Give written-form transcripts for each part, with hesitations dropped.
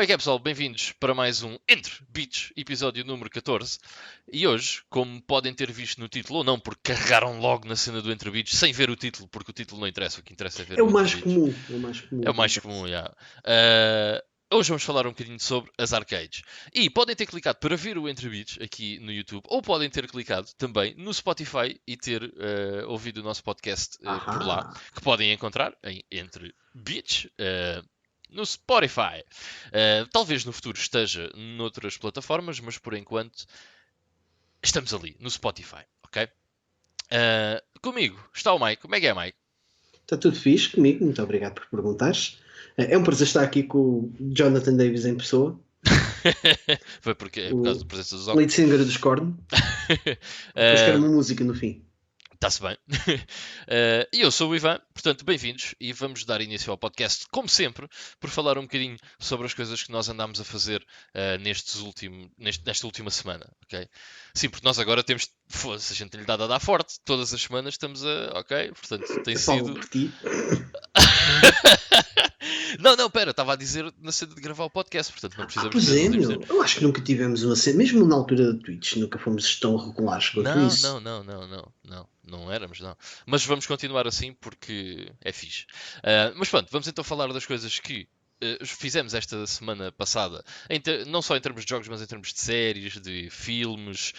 que é, pessoal? Bem-vindos para mais um Entre Beats, episódio número 14. E hoje, como podem ter visto no título, ou não, porque carregaram logo na cena do Entre Beats sem ver o título, porque o título não interessa, o que interessa é ver É o o Entre mais Beats. comum, é o mais comum É o mais acontece. comum, já. Hoje vamos falar um bocadinho sobre as arcades. E podem ter clicado para ver o Entre Beats aqui no YouTube, ou podem ter clicado também no Spotify e ter ouvido o nosso podcast por lá, Ahá. que podem encontrar em Entre Beats. No Spotify. Talvez no futuro esteja noutras plataformas, mas por enquanto estamos ali, no Spotify, ok? Comigo está o Mike. Como é que é, Mike? Está tudo fixe comigo, muito obrigado por perguntares. É um prazer estar aqui com o Jonathan Davis em pessoa, Foi porque é por causa o da presença dos lead óculos. singer dos Korn. Depois quero uma música no fim. Está-se bem. E eu sou o Ivan, portanto, bem-vindos e vamos dar início ao podcast, como sempre, por falar um bocadinho sobre as coisas que nós andámos a fazer nesta última semana, ok? Sim, porque nós agora temos, se a gente lhe dá a dar forte, todas as semanas estamos ok? Portanto, tem Eu falo sido... por ti. Não, pera, estava a dizer na cena de gravar o podcast, portanto não precisamos Pois dizer nos é, últimos meu. tempos. Eu acho que nunca tivemos uma cena, mesmo na altura da Twitch, nunca fomos tão regulares quanto Não, isso. não, não, não, não, não éramos, não. Mas vamos continuar assim porque é fixe. Mas pronto, vamos então falar das coisas que fizemos esta semana passada, não só em termos de jogos, mas em termos de séries, de filmes,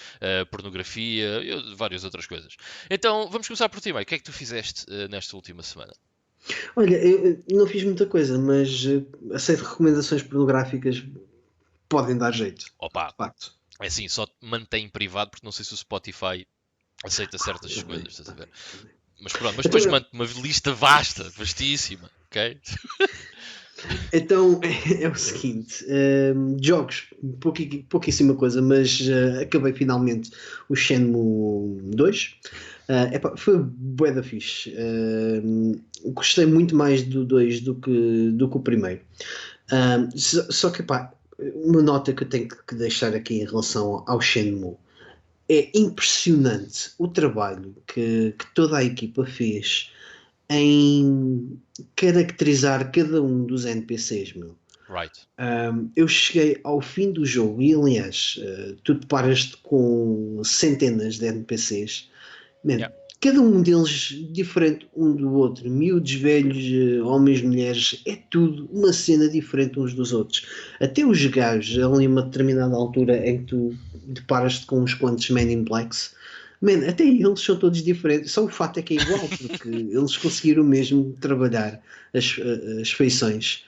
pornografia e várias outras coisas. Então vamos começar por ti, Mike. O que é que tu fizeste nesta última semana? Olha, eu não fiz muita coisa, mas aceito recomendações pornográficas, podem dar jeito, Opa, de facto. é assim, só te mantém privado porque não sei se o Spotify aceita certas Também, escolhas, estás a ver? também, também. Mas pronto, mas depois Então, mando uma lista vasta, vastíssima, ok? Então é o seguinte: jogos, pouquíssima coisa, mas acabei finalmente o Shenmue 2. Foi bué da fixe. Gostei muito mais do 2 do que o primeiro. Só que, pá, uma nota que eu tenho que deixar aqui em relação ao Shenmue. É impressionante o trabalho que toda a equipa fez em caracterizar cada um dos NPCs, meu. Right. Eu cheguei ao fim do jogo e, aliás, tu deparas-te com centenas de NPCs. Man, Yeah. cada um deles diferente um do outro, miúdos, velhos, homens, mulheres, é tudo uma cena diferente uns dos outros. Até os gajos, ali uma determinada altura em que tu deparas-te com uns quantos Men in Blacks, man, até eles são todos diferentes. Só o fato é que é igual, porque eles conseguiram mesmo trabalhar as feições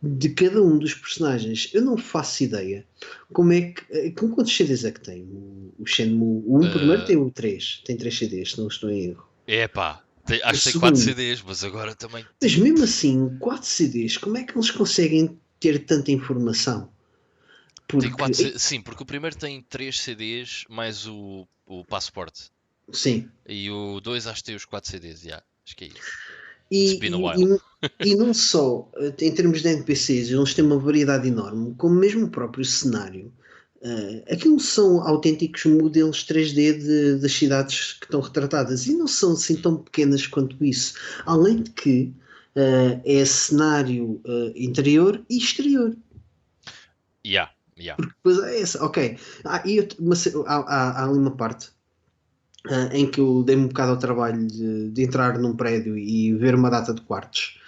de cada um dos personagens. Eu não faço ideia como é que. Com quantos CDs é que tem o Shenmue? O 1 primeiro Uh, tem o 3, tem 3 CDs, se não estou em erro. Epá, O acho que tem 4 segundo, CDs, mas agora também mas tipo. mesmo assim, 4 CDs, como é que eles conseguem ter tanta informação? Tem Porque, 4 sim, porque o primeiro tem 3 CDs mais o passaporte. sim, E o 2 acho que tem os 4 CDs, já. Acho que é isso. It's e, been a e, while. e não só em termos de NPCs, eles têm uma variedade enorme, como mesmo o próprio cenário. Aquilo são autênticos modelos 3D das cidades que estão retratadas e não são assim tão pequenas quanto isso. Além de que é cenário interior e exterior. Yeah, yeah. Porque depois é essa, ok. Há ali uma parte em que eu dei-me um bocado ao trabalho de entrar num prédio e ver uma data de quartos.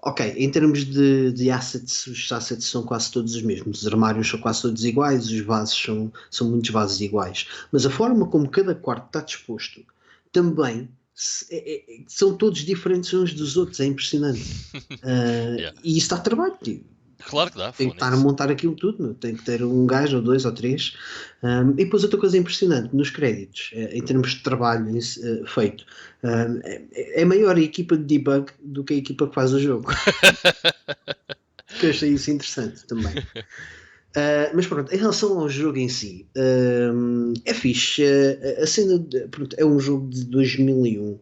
Ok, em termos de assets, os assets são quase todos os mesmos. Os armários são quase todos iguais, os vasos são muitos vasos iguais. Mas a forma como cada quarto está disposto também são todos diferentes uns dos outros, é impressionante. Yeah. E isso dá trabalho, tipo. Claro que dá, Tem que estar a Fónix. montar aquilo tudo, meu. Tem que ter um gajo, ou dois, ou três. E depois outra coisa impressionante, nos créditos, em termos de trabalho feito, é maior a equipa de debug do que a equipa que faz o jogo. Que eu achei isso interessante também. Mas pronto, em relação ao jogo em si, é fixe. A cena pronto, é um jogo de 2001.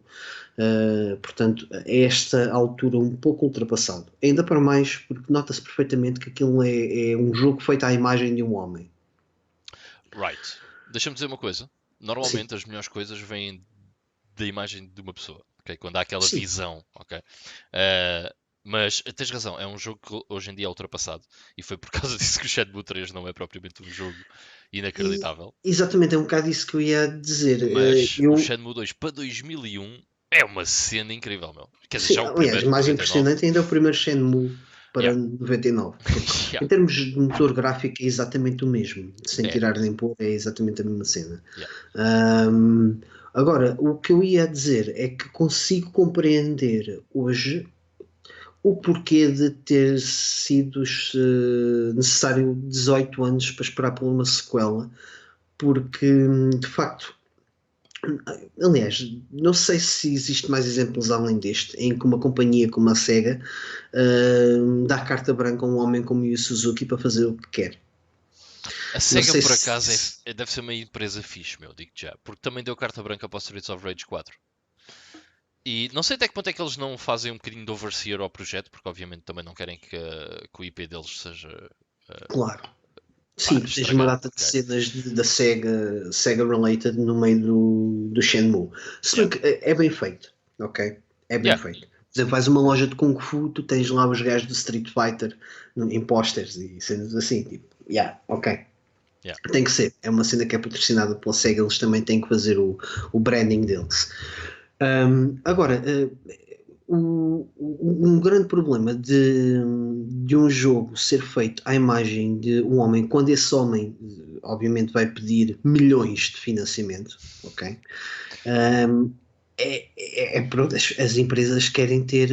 Portanto, a esta altura um pouco ultrapassado. Ainda para mais porque nota-se perfeitamente que aquilo é um jogo feito à imagem de um homem. Right. Deixa-me dizer uma coisa. Sim, Normalmente as melhores coisas vêm da imagem de uma pessoa. Ok? Quando há aquela sim. visão. Ok? Uh, Mas tens razão, é um jogo que hoje em dia é ultrapassado. E foi por causa disso que o Shenmue 3 não é propriamente um jogo E, inacreditável. exatamente, é um bocado isso que eu ia dizer. Mas o Shenmue 2 para 2001 é uma cena incrível, meu. Quer dizer, Sim, já o aliás, primeiro, mais 99. impressionante ainda é o primeiro Shenmue para Yeah. 99, porque Yeah. em termos de motor gráfico é exatamente o mesmo, sem É. tirar nem pôr, é exatamente a mesma cena. Yeah. Ahm, Agora, o que eu ia dizer é que consigo compreender hoje o porquê de ter sido necessário 18 anos para esperar por uma sequela, porque de facto, aliás, não sei se existe mais exemplos além deste, em que uma companhia como a SEGA dá carta branca a um homem como o Yu Suzuki para fazer o que quer. A Não SEGA, sei por acaso, se. deve ser uma empresa fixe, meu, digo já. Porque também deu carta branca para o Streets of Rage 4. E não sei até que ponto é que eles não fazem um bocadinho de overseer ao projeto, porque obviamente também não querem que o IP deles seja Claro. pá, Sim, tens uma estragado. data de Ok? cenas da Sega Related no meio do Shenmue. Se Yeah. bem que é bem feito, ok? É bem Yeah. feito. Por exemplo, vais a uma loja de Kung Fu, tu tens lá os gajos do Street Fighter em posters e cenas assim, tipo, ok. Yeah. Tem que ser. É uma cena que é patrocinada pela SEGA, eles também têm que fazer o branding deles. Agora, um grande problema de um jogo ser feito à imagem de um homem, quando esse homem, obviamente, vai pedir milhões de financiamento, ok? Um, pronto, as empresas querem ter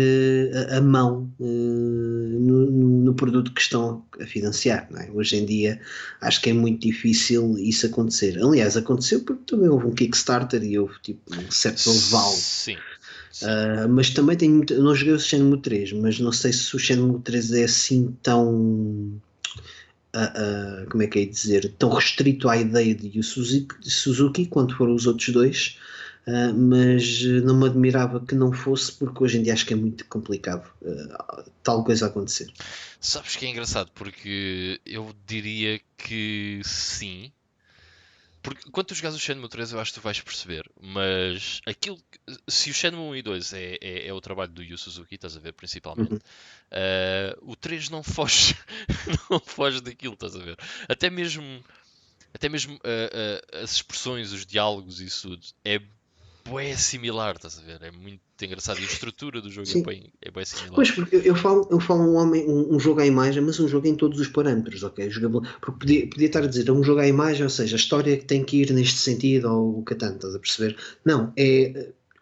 a mão no produto que estão a financiar. Não é? Hoje em dia acho que é muito difícil isso acontecer. Aliás, aconteceu porque também houve um Kickstarter e houve tipo um certo aval. Sim. Sim. Mas também tenho muito. Eu não joguei o Shenmue 3, mas não sei se o Shenmue 3 é assim tão. Como é que é dizer? Tão restrito à ideia de Yu Suzuki quanto foram os outros dois. Mas não me admirava que não fosse, porque hoje em dia acho que é muito complicado tal coisa acontecer. Sabes que é engraçado, porque eu diria que sim. Porque quando tu jogas o Shenmue 3 eu acho que tu vais perceber, mas se o Shenmue 1 e 2 é o trabalho do Yu Suzuki, estás a ver, principalmente, Uhum. o 3 não foge, não foge daquilo, estás a ver? Até mesmo, até mesmo as expressões, os diálogos e isso tudo, bué similar, estás a ver? É muito engraçado e a estrutura do jogo Sim. é bué similar. Pois, porque eu falo um jogo à imagem, mas um jogo em todos os parâmetros, ok? Porque podia estar a dizer é um jogo à imagem, ou seja, a história tem que ir neste sentido, ou o Catan, estás a perceber? Não,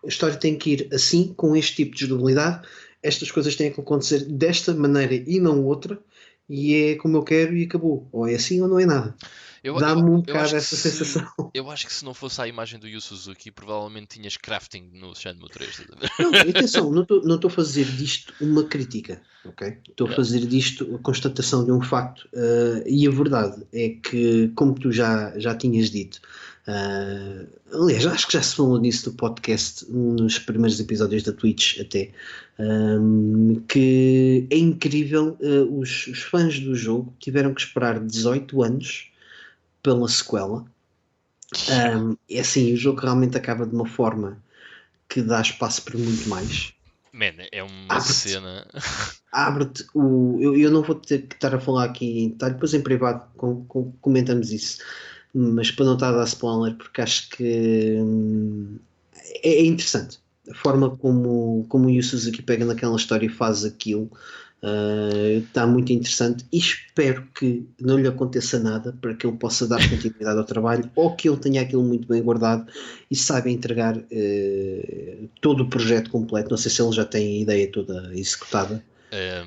a história tem que ir assim, com este tipo de jogabilidade, estas coisas têm que acontecer desta maneira e não outra, e é como eu quero e acabou. Ou é assim ou não é nada. Dá-me um Eu acho bocado essa sensação. eu acho que se não fosse a imagem do Yu Suzuki, provavelmente tinhas crafting no Shenmue 3, estás a ver? Não, atenção, não estou a fazer disto uma crítica, ok? Estou a Yeah. fazer disto a constatação de um facto, e a verdade é que, como tu já tinhas dito, aliás, acho que já se falou nisso do podcast, nos primeiros episódios da Twitch até, que é incrível, os fãs do jogo tiveram que esperar 18 anos pela sequela. Yeah. É assim, o jogo realmente acaba de uma forma que dá espaço para muito mais. Man, é uma Abre-te cena. abre-te o. Eu não vou ter que estar a falar aqui em detalhe, depois em privado comentamos isso, mas para não estar a dar spoiler, porque acho que é interessante a forma como o Yu Suzuki pega naquela história e faz aquilo. Está muito interessante e espero que não lhe aconteça nada para que ele possa dar continuidade ao trabalho ou que ele tenha aquilo muito bem guardado e saiba entregar todo o projeto completo. Não sei se ele já tem a ideia toda executada É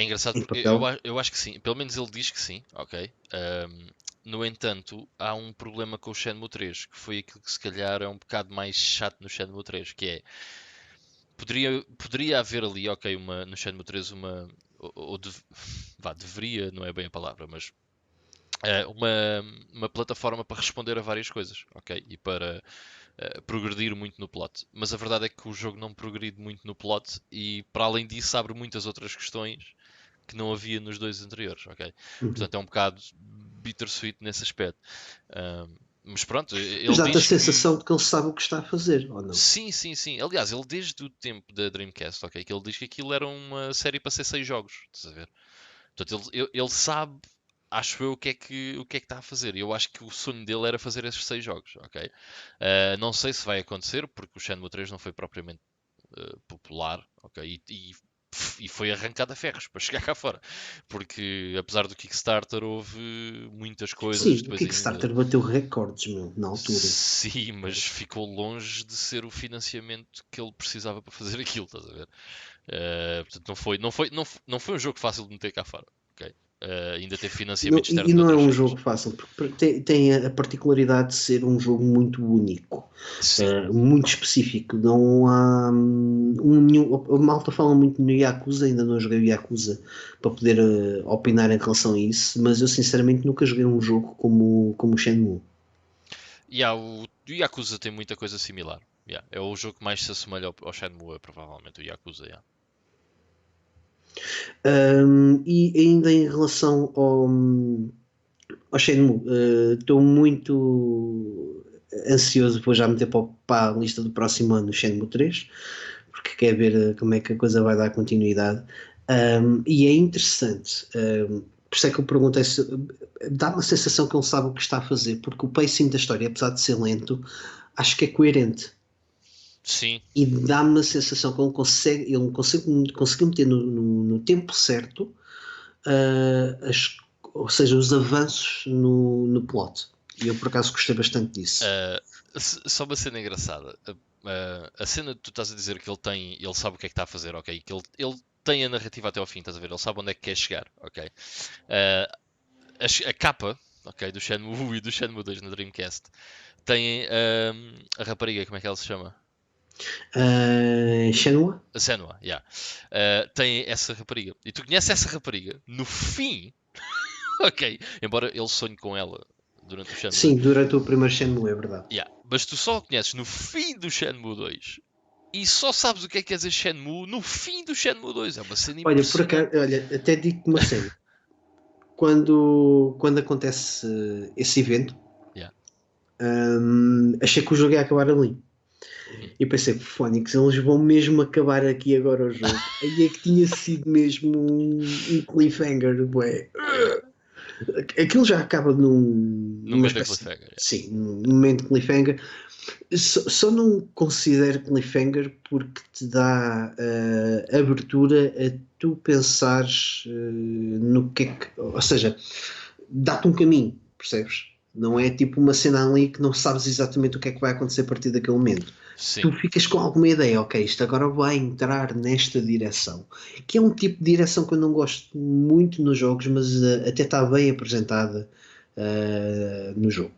engraçado em porque papel. eu acho que sim. Pelo menos ele diz que sim, ok? No entanto, há um problema com o Shenmue 3, que foi aquilo que se calhar é um bocado mais chato no Shenmue 3, que é poderia haver ali, ok, no Shenmue 3 deveria, não é bem a palavra, mas uma plataforma para responder a várias coisas, ok? E para progredir muito no plot. Mas a verdade é que o jogo não progride muito no plot e, para além disso, abre muitas outras questões que não havia nos dois anteriores, ok? Uhum. Portanto, é um bocado bittersweet nesse aspecto. Mas pronto, ele Mas dá-te a diz que... sensação de que ele sabe o que está a fazer, ou não? Sim, sim, sim. Aliás, ele desde o tempo da Dreamcast, ok, que ele diz que aquilo era uma série para ser 6 jogos, estás a ver? Portanto, ele sabe, acho eu, o que é que está a fazer. Eu acho que o sonho dele era fazer esses 6 jogos, ok? Não sei se vai acontecer, porque o Shenmue 3 não foi propriamente popular, ok? E foi arrancado a ferros para chegar cá fora. Porque apesar do Kickstarter houve muitas coisas Sim, o depois ainda. Kickstarter bateu recordes, meu, na altura. Sim, mas ficou longe de ser o financiamento que ele precisava para fazer aquilo, estás a ver? Portanto, não foi um jogo fácil de meter cá fora, ok? Ainda teve financiamento E externo não é noutros um sítios. jogo fácil, porque tem a particularidade de ser um jogo muito único, Sim, muito específico. Não há a malta fala muito no Yakuza, ainda não joguei o Yakuza para poder opinar em relação a isso, mas eu sinceramente nunca joguei um jogo como o Shenmue. o Yakuza tem muita coisa similar. Yeah, é o jogo que mais se assemelha ao Shenmue, provavelmente, o Yakuza. Yeah. E ainda em relação ao Shenmue, estou muito ansioso, vou já meter para a lista do próximo ano o Shenmue 3, porque quer ver como é que a coisa vai dar continuidade. E é interessante, por isso é que eu perguntei se dá uma sensação que ele sabe o que está a fazer, porque o pacing da história, apesar de ser lento, acho que é coerente. Sim, E dá-me a sensação que conseguiu meter no tempo certo, ou seja, os avanços no plot. E eu por acaso gostei bastante disso. só uma cena engraçada. A cena de tu estás a dizer que ele sabe o que é que está a fazer, ok? Que ele tem a narrativa até ao fim, estás a ver? Ele sabe onde é que quer chegar, ok? A capa, ok, do Shenmue 1 e do Shenmue 2 na Dreamcast tem a rapariga, como é que ela se chama? Shenmue? A Senua, yeah. Tem essa rapariga. E tu conheces essa rapariga no fim, ok? Embora ele sonhe com ela durante o Shenmue 2. Sim, durante o primeiro Shenmue, é verdade. Yeah. Mas tu só a conheces no fim do Shenmue 2 e só sabes o que é quer dizer Shenmue no fim do Shenmue 2. É uma cena Olha, por impressionante. acaso, olha, até digo-te uma cena. Quando acontece esse evento, Yeah. achei que o jogo ia acabar ali. Uhum. E pensei, Fónix, eles vão mesmo acabar aqui agora o jogo. Aí é que tinha sido mesmo um cliffhanger, bué. Yeah. Aquilo já acaba No numa meio da espécie de, cliffhanger. Yeah. sim, num momento de cliffhanger. Só não considero cliffhanger porque te dá abertura a tu pensares no que é que. Ou seja, dá-te um caminho, percebes? Não é tipo uma cena ali que não sabes exatamente o que é que vai acontecer a partir daquele momento. Sim. Tu ficas com alguma ideia, ok, isto agora vai entrar nesta direção, que é um tipo de direção que eu não gosto muito nos jogos, mas até está bem apresentada no jogo.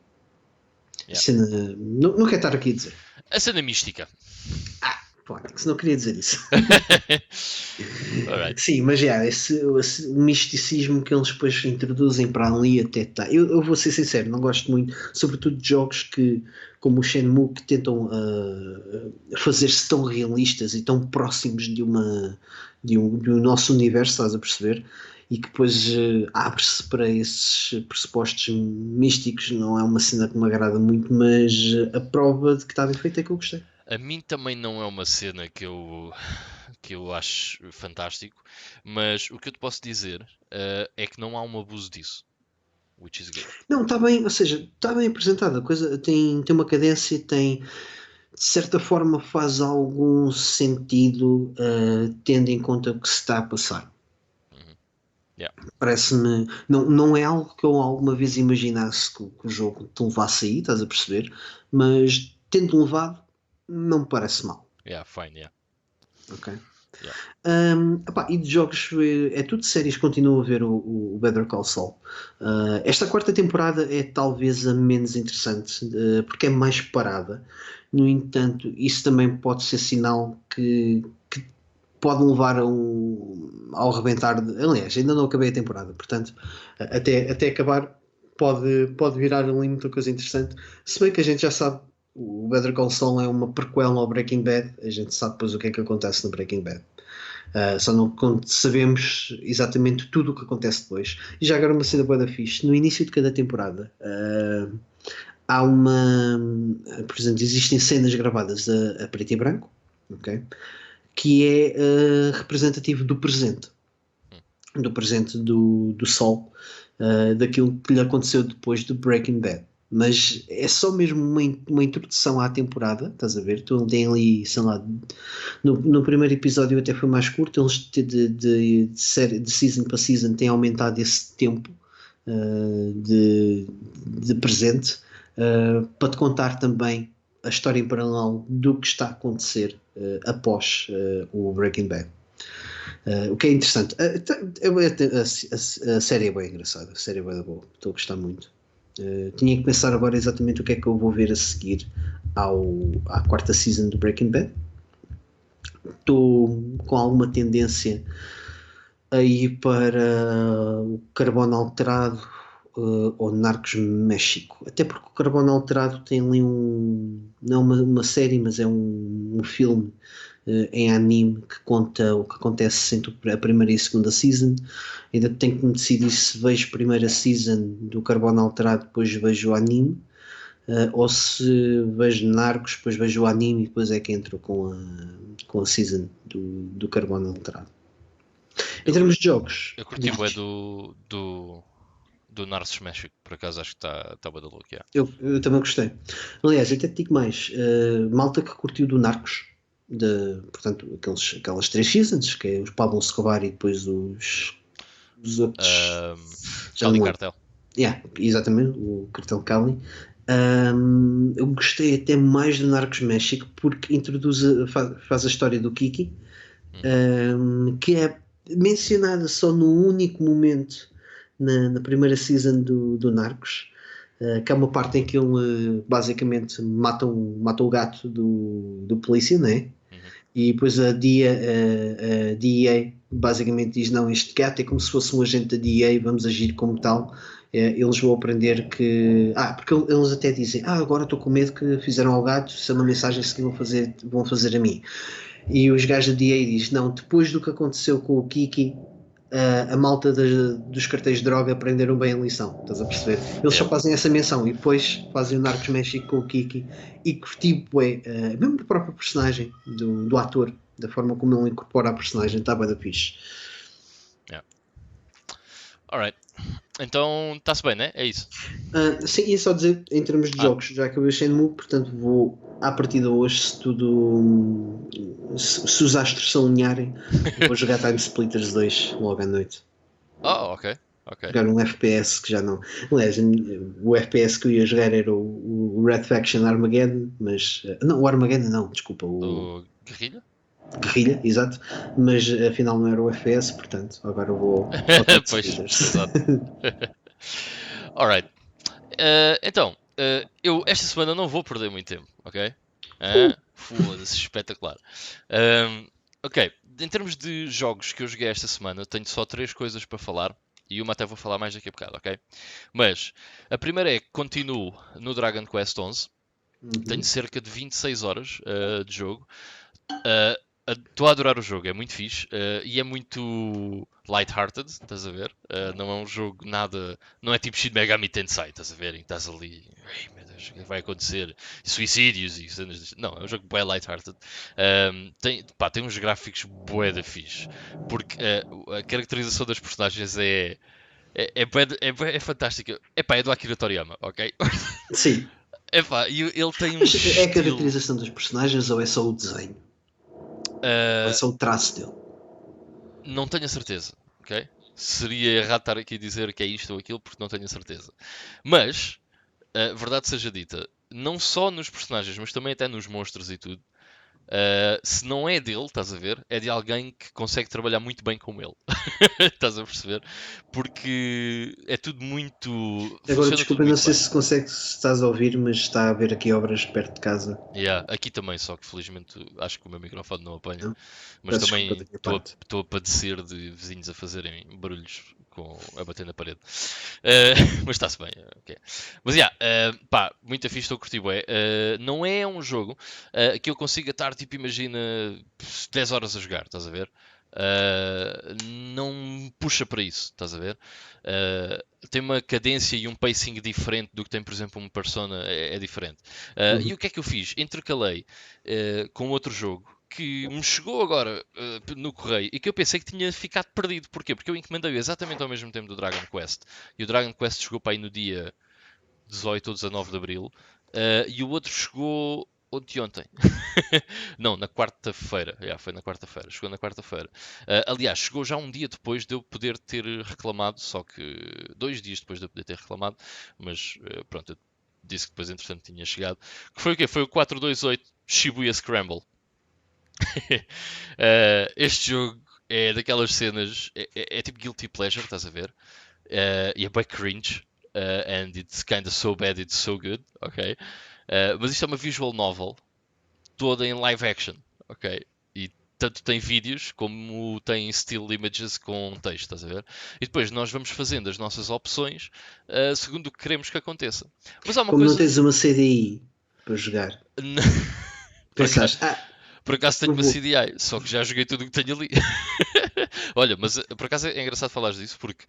Yeah. Cena, não quero estar aqui a dizer. A cena mística. Fónix, não queria dizer isso. Alright. Esse o misticismo que eles depois introduzem para ali até está. Eu vou ser sincero, não gosto muito, sobretudo de jogos que, como o Shenmue, que tentam fazer-se tão realistas e tão próximos do nosso universo, estás a perceber? E que depois abre-se para esses pressupostos místicos. Não é uma cena que me agrada muito, mas a prova de que está bem feita é que eu gostei. A mim também não é uma cena que eu acho fantástico, mas o que eu te posso dizer é que não há um abuso disso, which is good. Não, está bem, ou seja, está bem apresentada. A coisa tem uma cadência, tem, de certa forma, faz algum sentido, tendo em conta o que se está a passar. Uhum. Yeah. Parece-me. Não é algo que eu alguma vez imaginasse que o jogo te levasse aí, estás a perceber? Mas tendo levado, não me parece mal. Yeah, fine, yeah. Ok? Yeah. E de jogos, é tudo de séries, continuo a ver o Better Call Saul. Esta quarta temporada é talvez a menos interessante, porque é mais parada. No entanto, isso também pode ser sinal que pode levar ao rebentar. Aliás, ainda não acabei a temporada, portanto, até acabar, pode virar ali muita coisa interessante. Se bem que a gente já sabe, o Better Call Saul é uma prequel ao Breaking Bad, a gente sabe depois o que é que acontece no Breaking Bad. Só não sabemos exatamente tudo o que acontece depois. E já agora uma cena boa da fixe. No início de cada temporada há uma. Por exemplo, existem cenas gravadas a preto e branco, ok? Que é representativo do presente. Do presente do Sol, daquilo que lhe aconteceu depois do Breaking Bad. Mas é só mesmo uma introdução à temporada, estás a ver? Então tem ali, sei lá, no primeiro episódio até foi mais curto, eles de season para season têm aumentado esse tempo de presente para te contar também a história em paralelo do que está a acontecer após o Breaking Bad. O que é interessante. A série é bem engraçada, a série é bem boa, estou a gostar muito. Tinha que pensar agora exatamente o que é que eu vou ver a seguir à quarta season do Breaking Bad. Estou com alguma tendência a ir para o Carbono Alterado ou Narcos México. Até porque o Carbono Alterado tem ali não uma série, mas é um filme em anime que conta o que acontece entre a primeira e a segunda season. Ainda tenho que me decidir se vejo a primeira season do Carbono Alterado, depois vejo o anime, ou se vejo Narcos, depois vejo o anime e depois é que entro com a season do Carbono Alterado. Em termos de jogos, Eu curti bué do Narcos México, por acaso acho que está bué da louco, yeah. eu também gostei. Aliás, eu até te digo mais, malta que curtiu do Narcos, portanto, aquelas 3 seasons, que é os Pablo Escobar e depois os outros. Cali Cartel. Yeah, exatamente, o Cartel Cali. Eu gostei até mais do Narcos México porque faz a história do Kiki, que é mencionada só no único momento na primeira season do Narcos, que é uma parte em que ele basicamente mata o gato do polícia, né? E depois a DEA basicamente diz: não, este gato é como se fosse um agente da DEA, vamos agir como tal. Eles vão aprender que. Porque eles até dizem: agora estou com medo que fizeram ao gato, isso é uma mensagem que vão fazer a mim. E os gajos da DEA dizem: não, depois do que aconteceu com o Kiki, a malta dos cartéis de droga aprenderam bem a lição, estás a perceber? Eles só fazem essa menção e depois fazem o Narcos México com o Kiki e curti mesmo do próprio personagem, do ator, da forma como ele incorpora a personagem, está bem da fixe. Alright. Então está-se bem, né? É isso. Sim, ia só dizer em termos de jogos, já que eu achei no portanto vou à partida hoje, se os astros se alinharem, vou jogar Time Splitters 2 logo à noite. Ok. Jogar um FPS que já não. Aliás, o FPS que eu ia jogar era o Red Faction Armageddon, mas. Não, o Armageddon não, desculpa. O Guerrilha? Guerrilha, exato. Mas afinal não era o FPS, portanto, agora vou. Pois, exato. Alright. Então, eu esta semana não vou perder muito tempo, ok? Foda-se, espetacular. Ok, em termos de jogos que eu joguei esta semana, tenho só 3 coisas para falar. E uma até vou falar mais daqui a bocado, ok? Mas a primeira é que continuo no Dragon Quest XI. Tenho cerca de 26 horas de jogo. Estou a adorar o jogo, é muito fixe e é muito light-hearted, estás a ver? Não é um jogo nada. Não é tipo Shin Megami Tensei, estás a ver? Em que estás ali, ai meu Deus, o que vai acontecer? Suicídios e cenas. Não, é um jogo bem light-hearted. Tem uns gráficos bué da fixe, porque a caracterização das personagens é fantástica. É do Akira Toriyama, ok? Sim. E ele tem um Mas estilo... é a caracterização dos personagens ou é só o desenho? Ou é só o traço dele? Não tenho a certeza, ok? Seria errado estar aqui a dizer que é isto ou aquilo porque não tenho a certeza. Mas, verdade seja dita, não só nos personagens, mas também até nos monstros e tudo, se não é dele, estás a ver, é de alguém que consegue trabalhar muito bem com ele. Estás a perceber? Porque é tudo muito. Agora, Funciona desculpa, tudo não muito sei bem. se estás a ouvir, mas está a haver aqui obras perto de casa. Aqui também, só que felizmente acho que o meu microfone não apanha. Não? Mas Peço desculpa da também minha parte. estou a padecer de vizinhos a fazerem barulhos a bater na parede. Mas está-se bem. Okay. Mas muito fixe, estou a curtir bué. Não é um jogo que eu consiga estar, tipo, imagina, 10 horas a jogar, estás a ver? não me puxa para isso, estás a ver? Tem uma cadência e um pacing diferente do que tem, por exemplo, um Persona, é diferente. E o que é que eu fiz? Intercalei com outro jogo que me chegou agora no correio e que eu pensei que tinha ficado perdido. Porquê? Porque eu encomendei exatamente ao mesmo tempo do Dragon Quest. E o Dragon Quest chegou para aí no dia 18 ou 19 de Abril. E o outro chegou ontem. Não, na quarta-feira. Foi na quarta-feira. Chegou na quarta-feira. Aliás, chegou já um dia depois de eu poder ter reclamado, só que 2 dias depois de eu poder ter reclamado, mas pronto, eu disse que depois entretanto tinha chegado. Que foi o quê? Foi o 428 Shibuya Scramble. Este jogo é daquelas cenas, é tipo guilty pleasure, estás a ver? E é bem cringe. And it's kinda so bad, it's so good, ok? Mas isto é uma visual novel toda em live action, ok? E tanto tem vídeos como tem still images com texto, estás a ver? E depois nós vamos fazendo as nossas opções segundo o que queremos que aconteça. Mas há uma Como não coisa. tens uma CDI para jogar, pensaste, Por acaso tenho eu uma vou. CDI, só que já joguei tudo o que tenho ali. Olha, mas por acaso é engraçado falares disso porque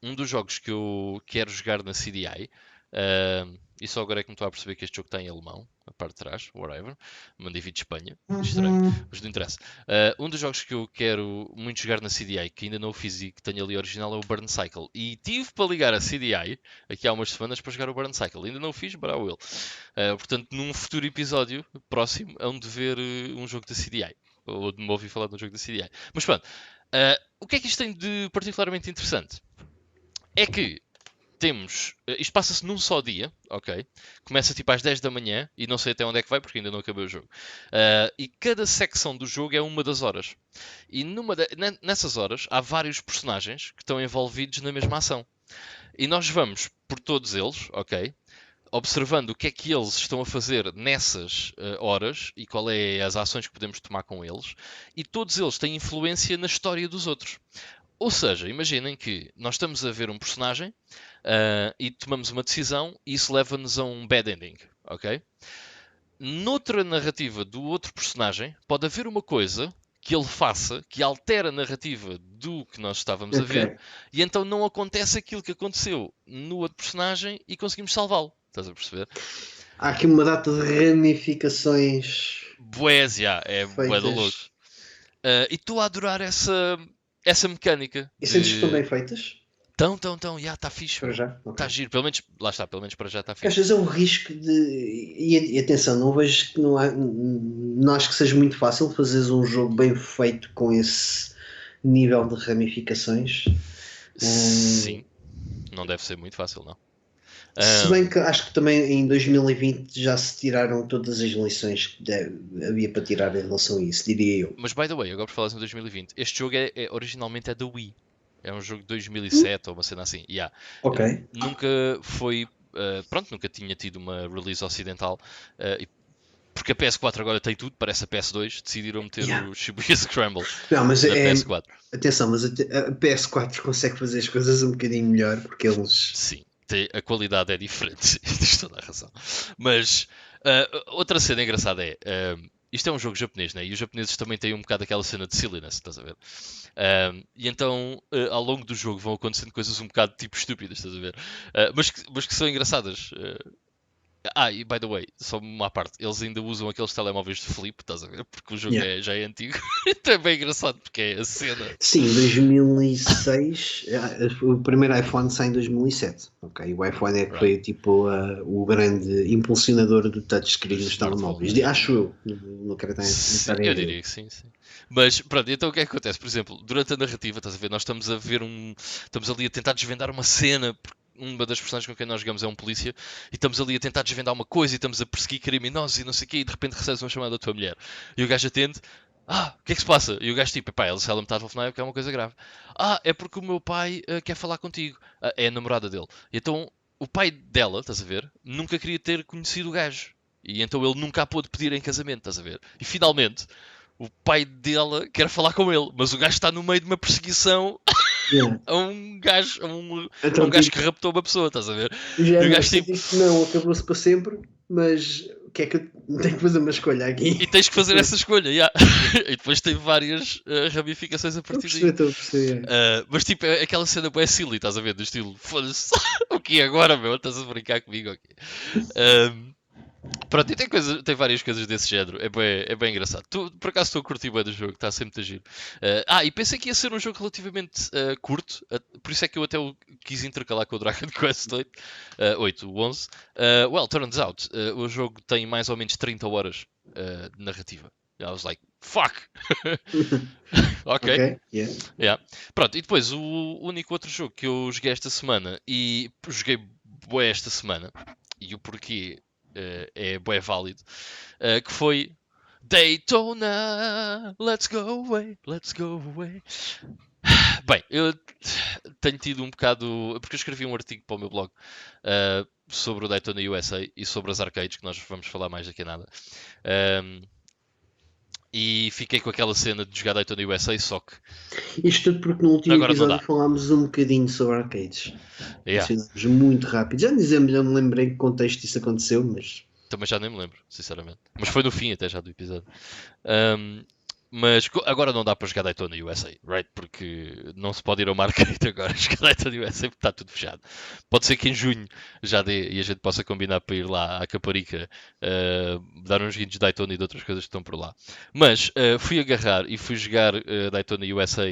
um dos jogos que eu quero jogar na CDI, e só agora é que me estou a perceber que este jogo está em alemão, a parte de trás, whatever, mandei vir de Espanha, estranho, mas não interessa. Um dos jogos que eu quero muito jogar na CDI, que ainda não o fiz e que tenho ali original, é o Burn Cycle. E tive para ligar a CDI aqui há umas semanas para jogar o Burn Cycle. Ainda não o fiz, but I will. Portanto, num futuro episódio próximo, hão de ver um jogo da CDI. Ou de me ouvir falar de um jogo da CDI. Mas pronto, o que é que isto tem de particularmente interessante? É que temos. Isto passa-se num só dia, ok? Começa tipo às 10 da manhã e não sei até onde é que vai porque ainda não acabei o jogo. E cada secção do jogo é uma das horas. E nessas horas há vários personagens que estão envolvidos na mesma ação. E nós vamos por todos eles, ok? Observando o que é que eles estão a fazer nessas horas e qual é as ações que podemos tomar com eles, e todos eles têm influência na história dos outros. Ou seja, imaginem que nós estamos a ver um personagem e tomamos uma decisão e isso leva-nos a um bad ending, ok? Noutra narrativa do outro personagem, pode haver uma coisa que ele faça que altera a narrativa do que nós estávamos a ver e então não acontece aquilo que aconteceu no outro personagem e conseguimos salvá-lo. Estás a perceber? Há aqui uma data de ramificações Bués, é bué da louco. feitas. E estou a adorar essa mecânica. E sentes que estão bem feitas? Tão, está fixe. Para já? Está giro, pelo menos, lá está, pelo menos para já está Porque às fixe. vezes é o risco de. E atenção, não vejo que não acho que seja muito fácil fazeres um jogo bem feito com esse nível de ramificações. Sim, não deve ser muito fácil, não. Se bem que acho que também em 2020 já se tiraram todas as lições que havia para tirar em relação a isso, diria eu. Mas by the way, agora por falar em 2020, este jogo originalmente é da Wii. É um jogo de 2007 ou uma cena assim. Ok. Nunca foi. Pronto, nunca tinha tido uma release ocidental. Porque a PS4 agora tem tudo, parece a PS2. Decidiram meter o Shibuya Scramble Não, mas na PS4. Atenção, mas a PS4 consegue fazer as coisas um bocadinho melhor porque eles. Sim, a qualidade é diferente. Tens toda a razão. Mas outra cena engraçada é. Isto é um jogo japonês, né? E os japoneses também têm um bocado aquela cena de silliness, estás a ver? E então, ao longo do jogo, vão acontecendo coisas um bocado tipo estúpidas, estás a ver? Mas que são engraçadas. E by the way, só uma parte, eles ainda usam aqueles telemóveis de flip, estás a ver? Porque o jogo já é antigo. Então é bem engraçado, porque é a cena. Sim, em 2006, o primeiro iPhone sai em 2007. Ok, o iPhone é que foi tipo o grande impulsionador do touchscreen dos telemóveis. Acho eu, não quero estar Eu diria que sim. Mas pronto, então o que é que acontece? Por exemplo, durante a narrativa, estás a ver, nós estamos a ver estamos ali a tentar desvendar uma cena. Uma das personagens com quem nós jogamos é um polícia e estamos ali a tentar desvendar uma coisa e estamos a perseguir criminosos e não sei o quê e de repente recebes uma chamada da tua mulher e o gajo atende, o que é que se passa? E o gajo tipo, se ela me está a telefonar é porque é uma coisa grave. É porque o meu pai quer falar contigo. É a namorada dele. E então o pai dela, estás a ver, nunca queria ter conhecido o gajo e então ele nunca a pôde pedir em casamento, estás a ver? E finalmente o pai dela quer falar com ele, mas o gajo está no meio de uma perseguição a um gajo, então, gajo que raptou uma pessoa, estás a ver? Já e o gajo tipo, não, acabou-se para sempre, mas o que é que eu tenho que fazer uma escolha aqui? E tens que fazer essa escolha, yeah. E depois tem várias ramificações a partir daí. Estou a perceber. Mas tipo, é aquela cena bué silly, estás a ver? Do estilo, foda-se, o que é agora, meu? Estás a brincar comigo aqui. Pronto, e tem várias coisas desse género, é bem engraçado. Por acaso estou a curtir bem do jogo, está sempre a giro. E pensei que ia ser um jogo relativamente curto, por isso é que eu até o quis intercalar com o Dragon Quest 8, o 11. Turns out, o jogo tem mais ou menos 30 horas de narrativa. I was like, fuck! Ok. Yeah. Yeah. Pronto, e depois o único outro jogo que eu joguei esta semana, e joguei bué esta semana, e o porquê é bué válido, que foi Daytona, let's go away, let's go away. Bem, eu tenho tido um bocado, porque eu escrevi um artigo para o meu blog sobre o Daytona USA e sobre as arcades, que nós vamos falar mais daqui a nada. E fiquei com aquela cena de jogar Daytona USA, só que isto tudo porque no último agora não episódio dá. falámos um bocadinho sobre arcades. Yeah. Mencionámos muito rápido. Já não me lembrei em que contexto isso aconteceu, mas Também já nem me lembro, sinceramente. Mas foi no fim até já do episódio. Mas agora não dá para jogar Daytona USA, right? Porque não se pode ir ao market agora jogar Daytona USA porque está tudo fechado. Pode ser que em junho já dê e a gente possa combinar para ir lá à Caparica dar uns guinhos de Daytona e de outras coisas que estão por lá. Mas fui agarrar e fui jogar Daytona USA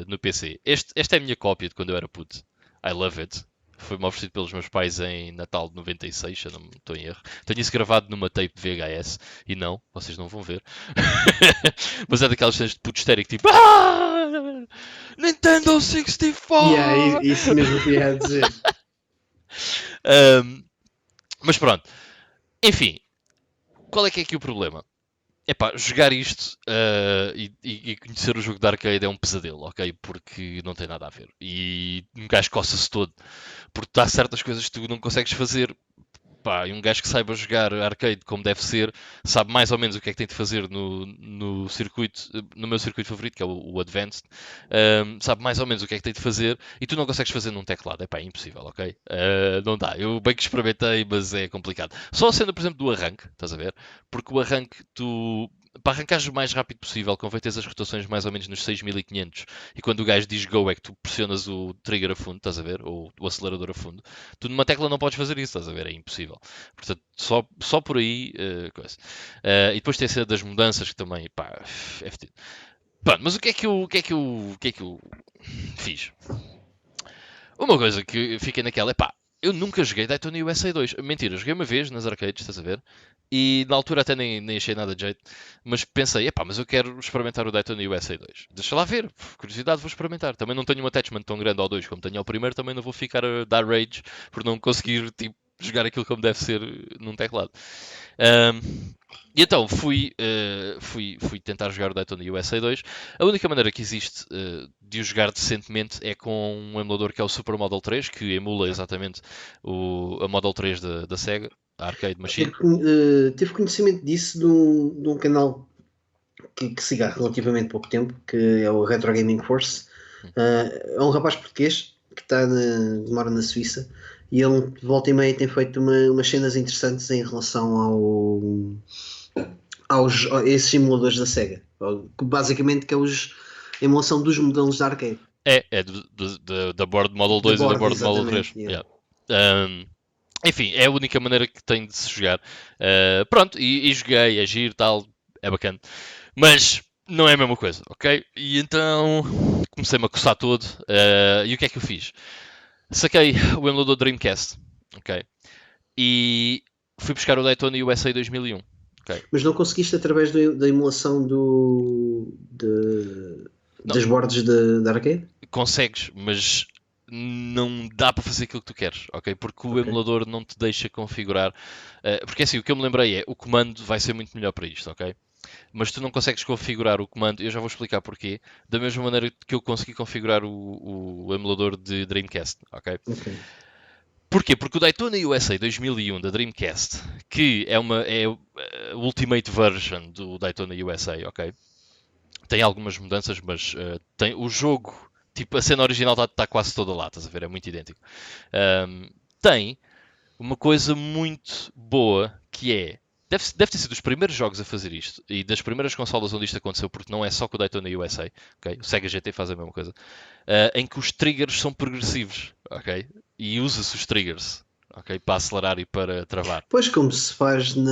no PC. Esta é a minha cópia de quando eu era puto. I love it. Foi-me oferecido pelos meus pais em Natal de 96, se eu não estou em erro. Tenho isso gravado numa tape de VHS. E não, vocês não vão ver. Mas é daquelas cenas de puto histérico, tipo Nintendo 64! yeah, isso mesmo que eu ia dizer. Mas pronto. Enfim, qual é que é aqui o problema? Epá, jogar isto e conhecer o jogo de arcade é um pesadelo, ok? Porque não tem nada a ver. E um gajo coça-se todo. Porque há certas coisas que tu não consegues fazer. Pá, e um gajo que saiba jogar arcade como deve ser, sabe mais ou menos o que é que tem de fazer no circuito, no meu circuito favorito, que é o Advanced, sabe mais ou menos o que é que tem de fazer e tu não consegues fazer num teclado. É impossível, ok? Não dá. Eu bem que experimentei, mas é complicado. Só a cena, por exemplo, do arranque, estás a ver? Porque o arranque, para arrancares o mais rápido possível, convém teres as rotações mais ou menos nos 6500 e quando o gajo diz go é que tu pressionas o trigger a fundo, estás a ver? Ou o acelerador a fundo. Tu numa tecla não podes fazer isso, estás a ver? É impossível. Portanto, só por aí, coisa. E depois tem a cena das mudanças que também, pá, é fedido. Pronto, mas o que é que eu fiz? Uma coisa que fiquei naquela é pá, eu nunca joguei Daytona USA 2. Mentira, joguei uma vez nas arcades, estás a ver? E na altura até nem achei nada de jeito. Mas pensei, epá, mas eu quero experimentar o Daytona USA 2. Deixa lá ver, curiosidade, vou experimentar. Também não tenho um attachment tão grande ao 2 como tenho ao primeiro, também não vou ficar a dar rage por não conseguir, tipo, jogar aquilo como deve ser num teclado. E então fui tentar jogar o Daytona USA 2. A única maneira que existe de o jogar decentemente é com um emulador que é o Super Model 3, que emula exatamente a Model 3 da Sega, a Arcade Machine. Tive conhecimento disso de um canal que sigo há relativamente pouco tempo, que é o Retro Gaming Force. É um rapaz português que mora na Suíça e ele volta e meia tem feito umas cenas interessantes em relação a esses simuladores da Sega, basicamente que é a emulação dos modelos da arcade. É da Board Model 2 e da Board Model 3. Yeah. Enfim, é a única maneira que tem de se jogar. Pronto, e joguei, é giro, tal, é bacana. Mas não é a mesma coisa, ok? E então comecei-me a coçar todo. E o que é que eu fiz? Saquei o emulador Dreamcast, ok? E fui buscar o Daytona USA 2001. Okay. Mas não conseguiste através da emulação das bordas da arcade? Consegues, mas não dá para fazer aquilo que tu queres, ok? Porque o emulador não te deixa configurar. Porque assim, o que eu me lembrei é o comando vai ser muito melhor para isto, ok? Mas tu não consegues configurar o comando, eu já vou explicar porquê, da mesma maneira que eu consegui configurar o emulador de Dreamcast, ok? Porquê? Porque o Daytona USA 2001 da Dreamcast, que é a Ultimate Version do Daytona USA, ok? Tem algumas mudanças, mas tem o jogo, tipo, a cena original está quase toda lá, estás a ver? É muito idêntico. Tem uma coisa muito boa que é Deve ter sido dos primeiros jogos a fazer isto e das primeiras consolas onde isto aconteceu, porque não é só com o Daytona USA, ok? O Sega GT faz a mesma coisa, em que os triggers são progressivos, ok? E usa-se os triggers, ok? Para acelerar e para travar. Pois, como se faz na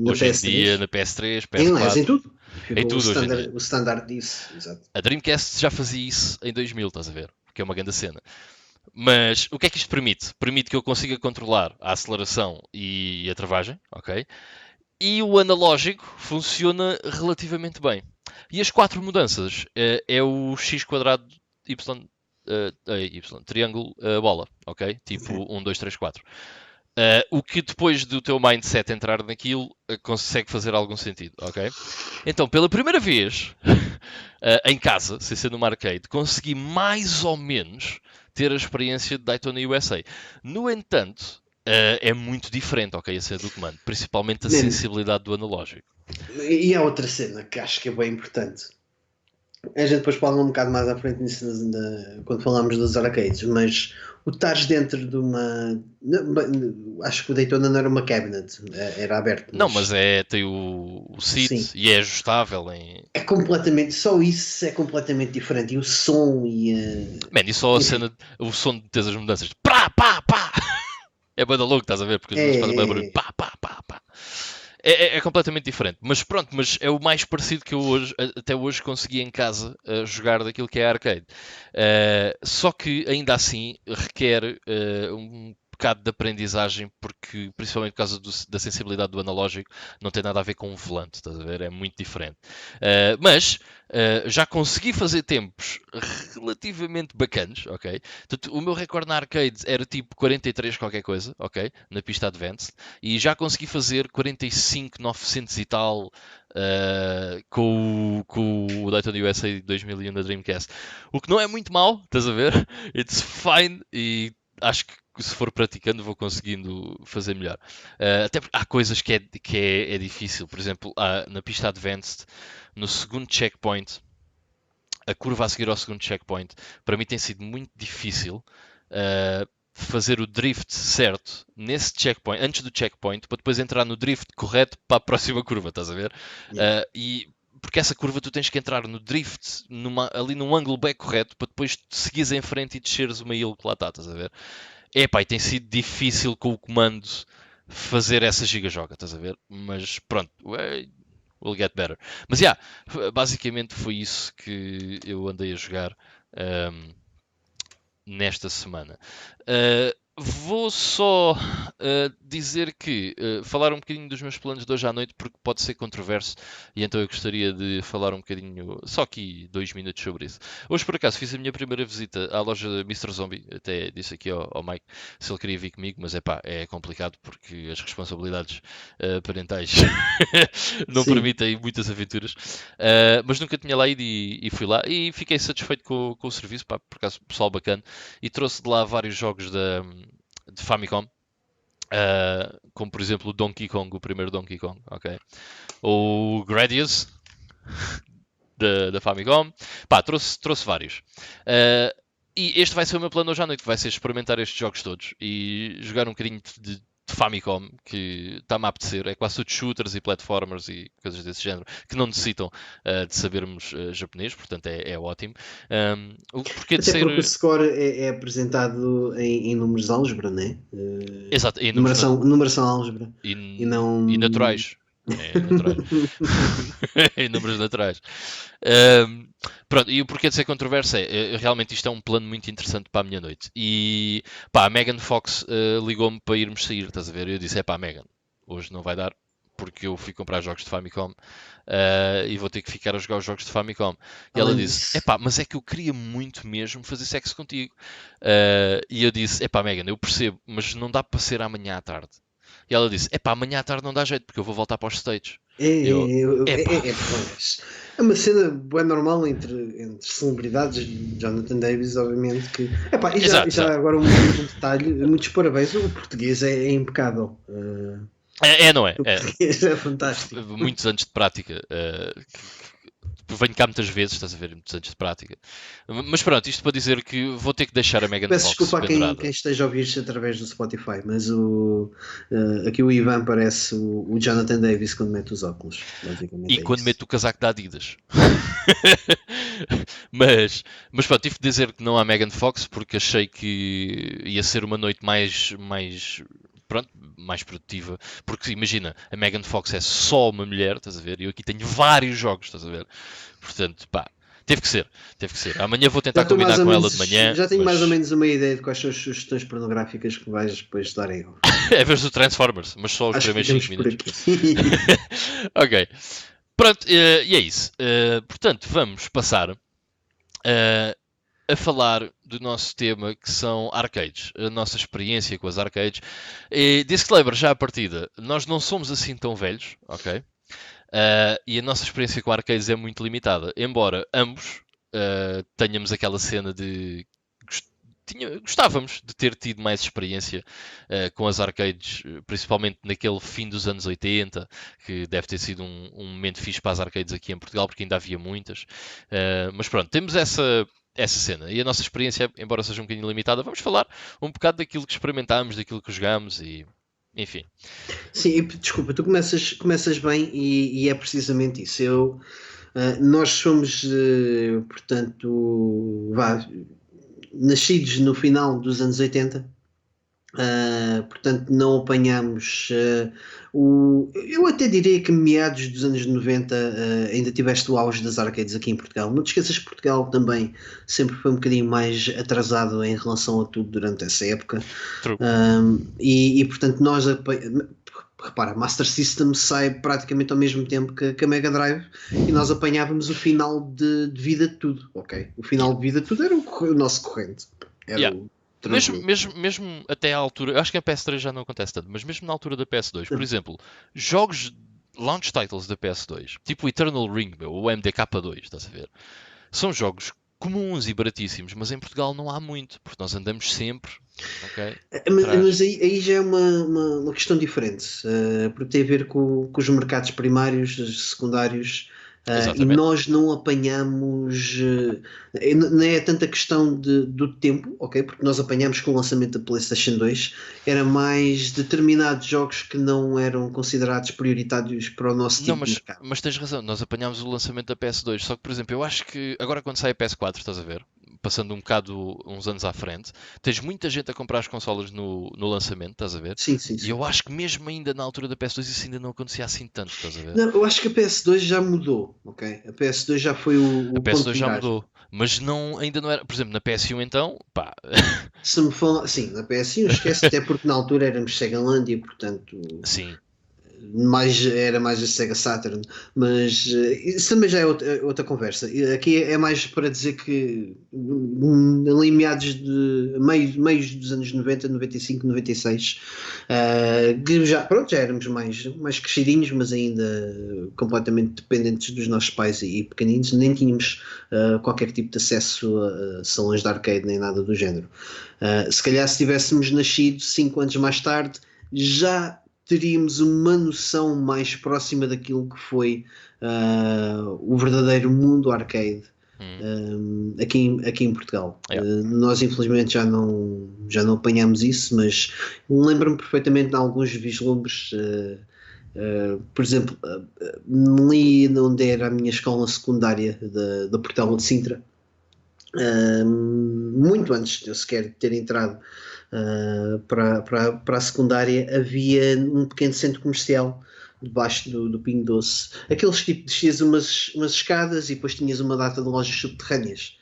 Hoje em PS3. dia, na PS3, Aliás, em PS4, tudo. em Ficou tudo hoje em dia. o standard disso. Exato. A Dreamcast já fazia isso em 2000, estás a ver? Que é uma grande cena. Mas o que é que isto permite? Permite que eu consiga controlar a aceleração e a travagem, ok? E o analógico funciona relativamente bem. E as 4 mudanças é o x quadrado y, triângulo, bola, ok? Tipo 1, 2, 3, 4. O que depois do teu mindset entrar naquilo consegue fazer algum sentido, ok? Então, pela primeira vez em casa, sem ser numa arcade, consegui mais ou menos ter a experiência de Daytona USA. No entanto, é muito diferente, ok, a cena do comando, principalmente a sensibilidade do analógico. E há outra cena que acho que é bem importante. A gente depois fala um bocado mais à frente nisso quando falamos das arcades, mas o estares dentro de uma. Acho que o Daytona não era uma cabinet, era aberto. Não, mas tem o seat Sim. e é ajustável em. É completamente. Só isso é completamente diferente. E o som e. Man, e só a cena. O som de ter as mudanças. Pá, pá, pá! É bem da louco, estás a ver? Porque as luzes fazem bem barulho. Pá, pá, pá, pá. É completamente diferente. Mas pronto, mas é o mais parecido que eu até hoje consegui em casa jogar daquilo que é arcade. Só que ainda assim requer um bocado de aprendizagem, porque principalmente por causa da sensibilidade do analógico, não tem nada a ver com um volante, estás a ver? É muito diferente. Mas já consegui fazer tempos relativamente bacanos, ok? Portanto, o meu recorde na arcade era tipo 43 qualquer coisa, ok? Na pista Advanced, e já consegui fazer 45.900 e tal com o Daytona USA 2001 da Dreamcast. O que não é muito mal, estás a ver? It's fine e acho que se for praticando vou conseguindo fazer melhor. Até porque há coisas que é difícil. Por exemplo, na pista Advanced, no segundo checkpoint, a curva a seguir ao segundo checkpoint, para mim tem sido muito difícil fazer o drift certo nesse checkpoint, antes do checkpoint, para depois entrar no drift correto para a próxima curva, estás a ver? Yeah. Porque essa curva tu tens que entrar no drift ali num ângulo bem correto para depois seguires em frente e desceres uma hill que lá está, estás a ver? E tem sido difícil com o comando fazer essa giga-joga, estás a ver? Mas pronto, we'll get better. Mas basicamente foi isso que eu andei a jogar nesta semana. Vou só dizer que falar um bocadinho dos meus planos de hoje à noite, porque pode ser controverso, e então eu gostaria de falar um bocadinho, só aqui 2 minutos sobre isso. Hoje, por acaso, fiz a minha primeira visita à loja Mr. Zombie, até disse aqui ao Mike se ele queria vir comigo, mas é complicado porque as responsabilidades parentais não permitem muitas aventuras. Mas nunca tinha lá ido e fui lá e fiquei satisfeito com o serviço, por acaso, pessoal bacana, e trouxe de lá vários jogos de Famicom, como por exemplo o Donkey Kong, o primeiro Donkey Kong, ok? Ou o Gradius da Famicom. Trouxe vários. E este vai ser o meu plano hoje à noite, vai ser experimentar estes jogos todos e jogar um bocadinho de Famicom, que está-me a apetecer. É quase tudo shooters e platformers e coisas desse género, que não necessitam de sabermos japonês, portanto é ótimo. Porque o score é apresentado em números de álgebra, não é? Exato, e numeração álgebra. E não... E naturais. Em números naturais. Pronto, e o porquê de ser controverso realmente isto é um plano muito interessante para a minha noite. E a Megan Fox ligou-me para irmos sair, estás a ver? E eu disse: Megan, hoje não vai dar, porque eu fui comprar jogos de Famicom e vou ter que ficar a jogar os jogos de Famicom. E ela disse: mas é que eu queria muito mesmo fazer sexo contigo. E eu disse: Megan, eu percebo, mas não dá para ser amanhã à tarde. E ela disse: amanhã à tarde não dá jeito, porque eu vou voltar para os States. É uma cena bem normal entre celebridades. Jonathan Davis, obviamente que... já agora um detalhe, muitos parabéns, o português é impecável. Não é? O português é fantástico. Muitos anos de prática venho cá muitas vezes, estás a ver, muitos anos de prática. Mas pronto, isto para dizer que vou ter que deixar a Megan Peço Fox desculpa a pendurada. quem esteja a ouvir isto através do Spotify, mas aqui o Ivan parece o Jonathan Davis quando mete os óculos. Basicamente E é quando isso. meto o casaco da Adidas. mas pronto, tive de dizer que não há Megan Fox porque achei que ia ser uma noite pronto, mais produtiva. Porque imagina, a Megan Fox é só uma mulher, estás a ver? E eu aqui tenho vários jogos, estás a ver? Portanto, pá, teve que ser, teve que ser. Amanhã vou tentar combinar com ela de manhã, já tenho mais ou mas menos uma ideia de quais são as sugestões pornográficas que vais depois dar aí. é vez do Transformers, mas só os Acho que primeiros ficamos 5 por minutos. aqui. Ok. Pronto, e é isso. Portanto, vamos passar a falar do nosso tema que são arcades, a nossa experiência com as arcades. E disclaimer já à partida, nós não somos assim tão velhos, ok? E a nossa experiência com arcades é muito limitada, embora ambos tenhamos aquela cena de gostávamos de ter tido mais experiência com as arcades, principalmente naquele fim dos anos 80, que deve ter sido um momento fixe para as arcades aqui em Portugal, porque ainda havia muitas. Mas pronto, temos essa cena. E a nossa experiência, embora seja um bocadinho limitada, vamos falar um bocado daquilo que experimentámos, daquilo que jogámos e enfim. Sim, desculpa, tu começas bem e é precisamente isso. Nós somos, portanto, nascidos no final dos anos 80. Portanto, não apanhamos eu até diria que meados dos anos 90 ainda tiveste o auge das arcades aqui em Portugal. Não te esqueças que Portugal também sempre foi um bocadinho mais atrasado em relação a tudo durante essa época. True. E portanto nós repara, Master System sai praticamente ao mesmo tempo que a Mega Drive e nós apanhávamos o final de vida de tudo, ok? O final de vida de tudo era o nosso corrente. Era Yeah. o Mesmo até à altura, eu acho que a PS3 já não acontece tanto, mas mesmo na altura da PS2, por exemplo, jogos launch titles da PS2, tipo o Eternal Ring, ou o MDK2, estás a ver? São jogos comuns e baratíssimos, mas em Portugal não há muito, porque nós andamos sempre, ok? Mas aí já é uma questão diferente, porque tem a ver com os mercados primários, secundários, e nós não apanhamos, não é tanta questão do tempo, ok? Porque nós apanhamos com o lançamento da PlayStation 2, era mais determinados jogos que não eram considerados prioritários para o nosso tipo de mercado. Mas tens razão, nós apanhámos o lançamento da PS2, só que, por exemplo, eu acho que agora quando sai a PS4, estás a ver? Passando um bocado uns anos à frente, tens muita gente a comprar as consolas no lançamento, estás a ver? Sim. E eu acho que mesmo ainda na altura da PS2 isso ainda não acontecia assim tanto, estás a ver? Não, eu acho que a PS2 já mudou, ok? A PS2 já foi o A PS2 já viragem. mudou, mas ainda não era, por exemplo, na PS1 então, pá. Se me falar, sim, na PS1 esquece, até porque na altura éramos Segalandia, portanto Sim. era mais a Sega Saturn, mas isso também já é outra conversa. Aqui é mais para dizer que ali meados de meios dos anos 90, 95, 96, que já éramos mais crescidinhos, mas ainda completamente dependentes dos nossos pais e pequeninos, nem tínhamos qualquer tipo de acesso a salões de arcade nem nada do género. Se calhar se tivéssemos nascido 5 anos mais tarde, já teríamos uma noção mais próxima daquilo que foi o verdadeiro mundo arcade aqui em Portugal. Nós infelizmente já não apanhamos isso, mas lembro-me perfeitamente de alguns vislumbres. Por exemplo, ali onde era a minha escola secundária da Portela de Sintra, muito antes de eu sequer ter entrado para a secundária, havia um pequeno centro comercial debaixo do Pingo Doce. Aqueles tipo, descias umas escadas e depois tinhas uma data de lojas subterrâneas.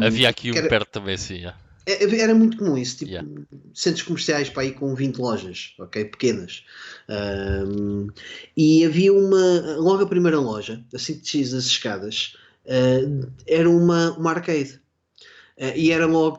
Havia aqui perto também, sim. Era muito comum isso, tipo centros comerciais para ir com 20 lojas, ok, pequenas. E havia logo a primeira loja, assim que descias as escadas, era uma arcade. E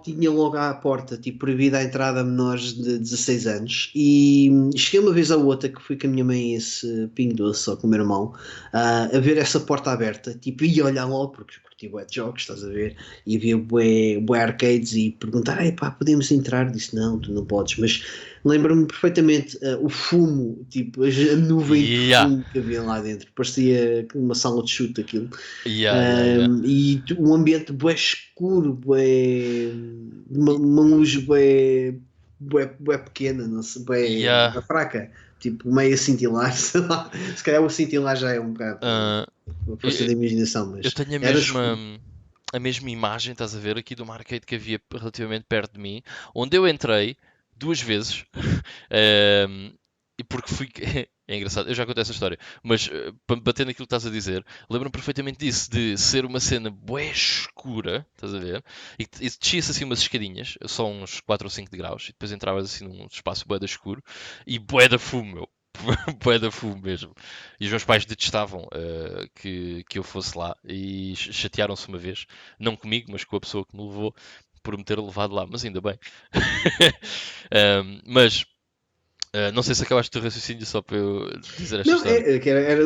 tinha logo à porta, tipo, proibida a entrada a menores de 16 anos. E cheguei uma vez à outra que fui com a minha mãe esse Pingo Doce, ou com o meu irmão, a ver essa porta aberta, tipo, ia olhar logo, porque curti bué de jogos, estás a ver? E havia bué arcades e perguntar, pá, podemos entrar? Disse, não, tu não podes, mas lembro-me perfeitamente o fumo, tipo, a nuvem de Yeah, fumo que havia lá dentro, parecia uma sala de chute aquilo. yeah. Um ambiente bué escuro, bué, uma luz bué pequena, não sei, bué Yeah. fraca, tipo meio a cintilar, sei lá. Se calhar o cintilar já é um bocado Ah, uma força eu, da imaginação, eu mas tenho era escuro. a mesma imagem, estás a ver, aqui de uma arcade que havia relativamente perto de mim, onde eu entrei 2 vezes. Ahm, e porque fui. É engraçado, eu já contei essa história, mas para bater naquilo que estás a dizer, lembro-me perfeitamente disso, de ser uma cena bué escura, estás a ver? E descia-se assim umas escadinhas, só uns 4 ou 5 degraus, e depois entravas assim num espaço bué da escuro, e bué da fumo, meu. Bué da fumo mesmo. E os meus pais detestavam que eu fosse lá, e chatearam-se uma vez, não comigo, mas com a pessoa que me levou, por me ter levado lá, mas ainda bem. Mas não sei se acabaste o teu raciocínio só para eu dizer esta Não, história. que era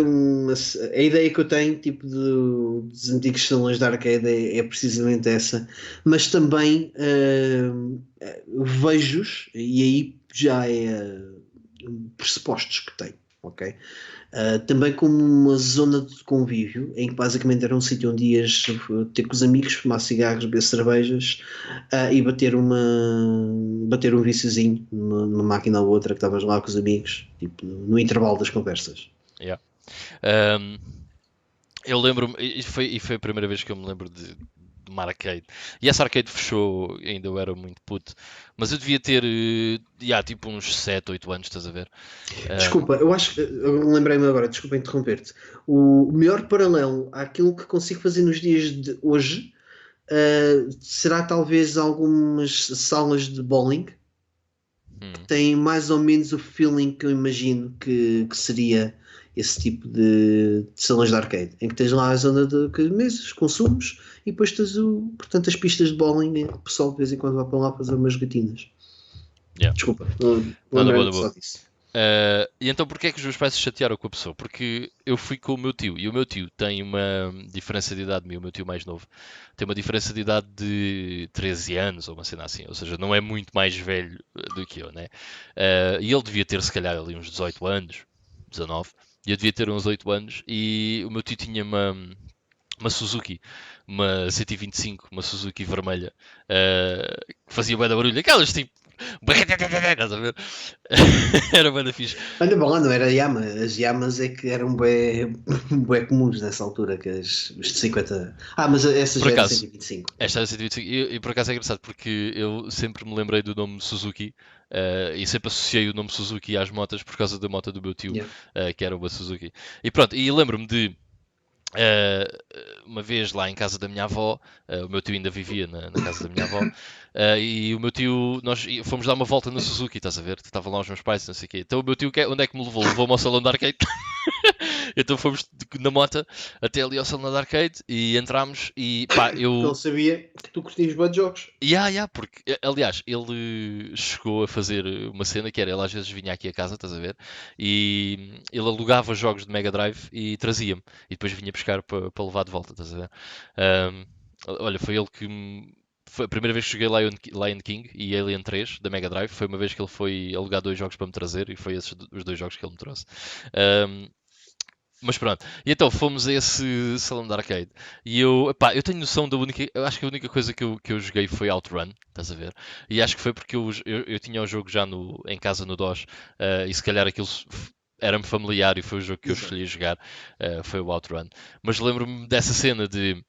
a ideia que eu tenho, tipo, dos antigos salões de arcade é precisamente essa, mas também vejo-os, e aí já é pressupostos que tenho, ok? Também como uma zona de convívio, em que basicamente era um sítio onde ias ter com os amigos, fumar cigarros, beber cervejas e bater um viciozinho numa máquina ou outra que estavas lá com os amigos, tipo, no intervalo das conversas. Yeah. Um, eu lembro-me, e foi a primeira vez que eu me lembro de uma arcade. E essa arcade fechou, ainda eu era muito puto, mas eu devia ter, tipo uns 7 8 anos, estás a ver? Um, Desculpa, eu acho que eu lembrei-me agora, desculpa interromper-te. O melhor paralelo àquilo que consigo fazer nos dias de hoje será talvez algumas salas de bowling que hum, têm mais ou menos o feeling que eu imagino que seria esse tipo de salões de arcade, em que tens lá a zona de mesas, consumos, e depois tens portanto, as pistas de bowling, e o pessoal de vez em quando vai para lá fazer umas gatinas. yeah. Desculpa, Não, na boa, na lembrei-me só boa. disso. E então porquê é que os meus pais se chatearam com a pessoa? Porque eu fui com o meu tio, e o meu tio tem uma diferença de idade de mim, o meu tio mais novo, tem uma diferença de idade de 13 anos, ou uma cena assim, ou seja, não é muito mais velho do que eu, né? E ele devia ter se calhar ali uns 18 anos, 19, e eu devia ter uns 8 anos, e o meu tio tinha uma Suzuki, uma 125, uma Suzuki vermelha, que fazia bué da barulho, aquelas tipo. Estás a ver? Era bué da fixe. Olha, bom, lá não era Yama. As Yamas é que eram bué comuns nessa altura, que os de 50. Mas essa Por já era acaso, 125. esta era 125, e por acaso é engraçado porque eu sempre me lembrei do nome Suzuki e sempre associei o nome Suzuki às motas por causa da moto do meu tio, Yeah. que era uma Suzuki. E pronto, e lembro-me de Uh, uma vez lá em casa da minha avó, o meu tio ainda vivia na casa da minha avó, e o meu tio, nós fomos dar uma volta na Suzuki, estás a ver? Estavam lá os meus pais, não sei o quê. Então o meu tio, onde é que me levou? Levou-me ao salão de arcade. Então fomos na moto até ali ao salão de arcade e entrámos e pá, Porque ele sabia que tu curtias bué de jogos. Porque, aliás, ele chegou a fazer uma cena que era, ele às vezes vinha aqui a casa, estás a ver? E ele alugava jogos de Mega Drive e trazia-me. E depois vinha buscar para levar de volta, estás a ver? Ahm, olha, foi ele que. Foi a primeira vez que joguei Lion King e Alien 3 da Mega Drive. Foi uma vez que ele foi alugar 2 jogos para me trazer e foi esses os 2 jogos que ele me trouxe. Ahm, mas pronto, e então fomos a esse salão de arcade. E eu, epá, eu tenho noção da única. Eu acho que a única coisa que eu joguei foi Outrun, estás a ver? E acho que foi porque eu tinha o jogo já em casa no DOS, e se calhar aquilo era-me familiar e foi o jogo que eu Exato. escolhi jogar, foi o Outrun. Mas lembro-me dessa cena de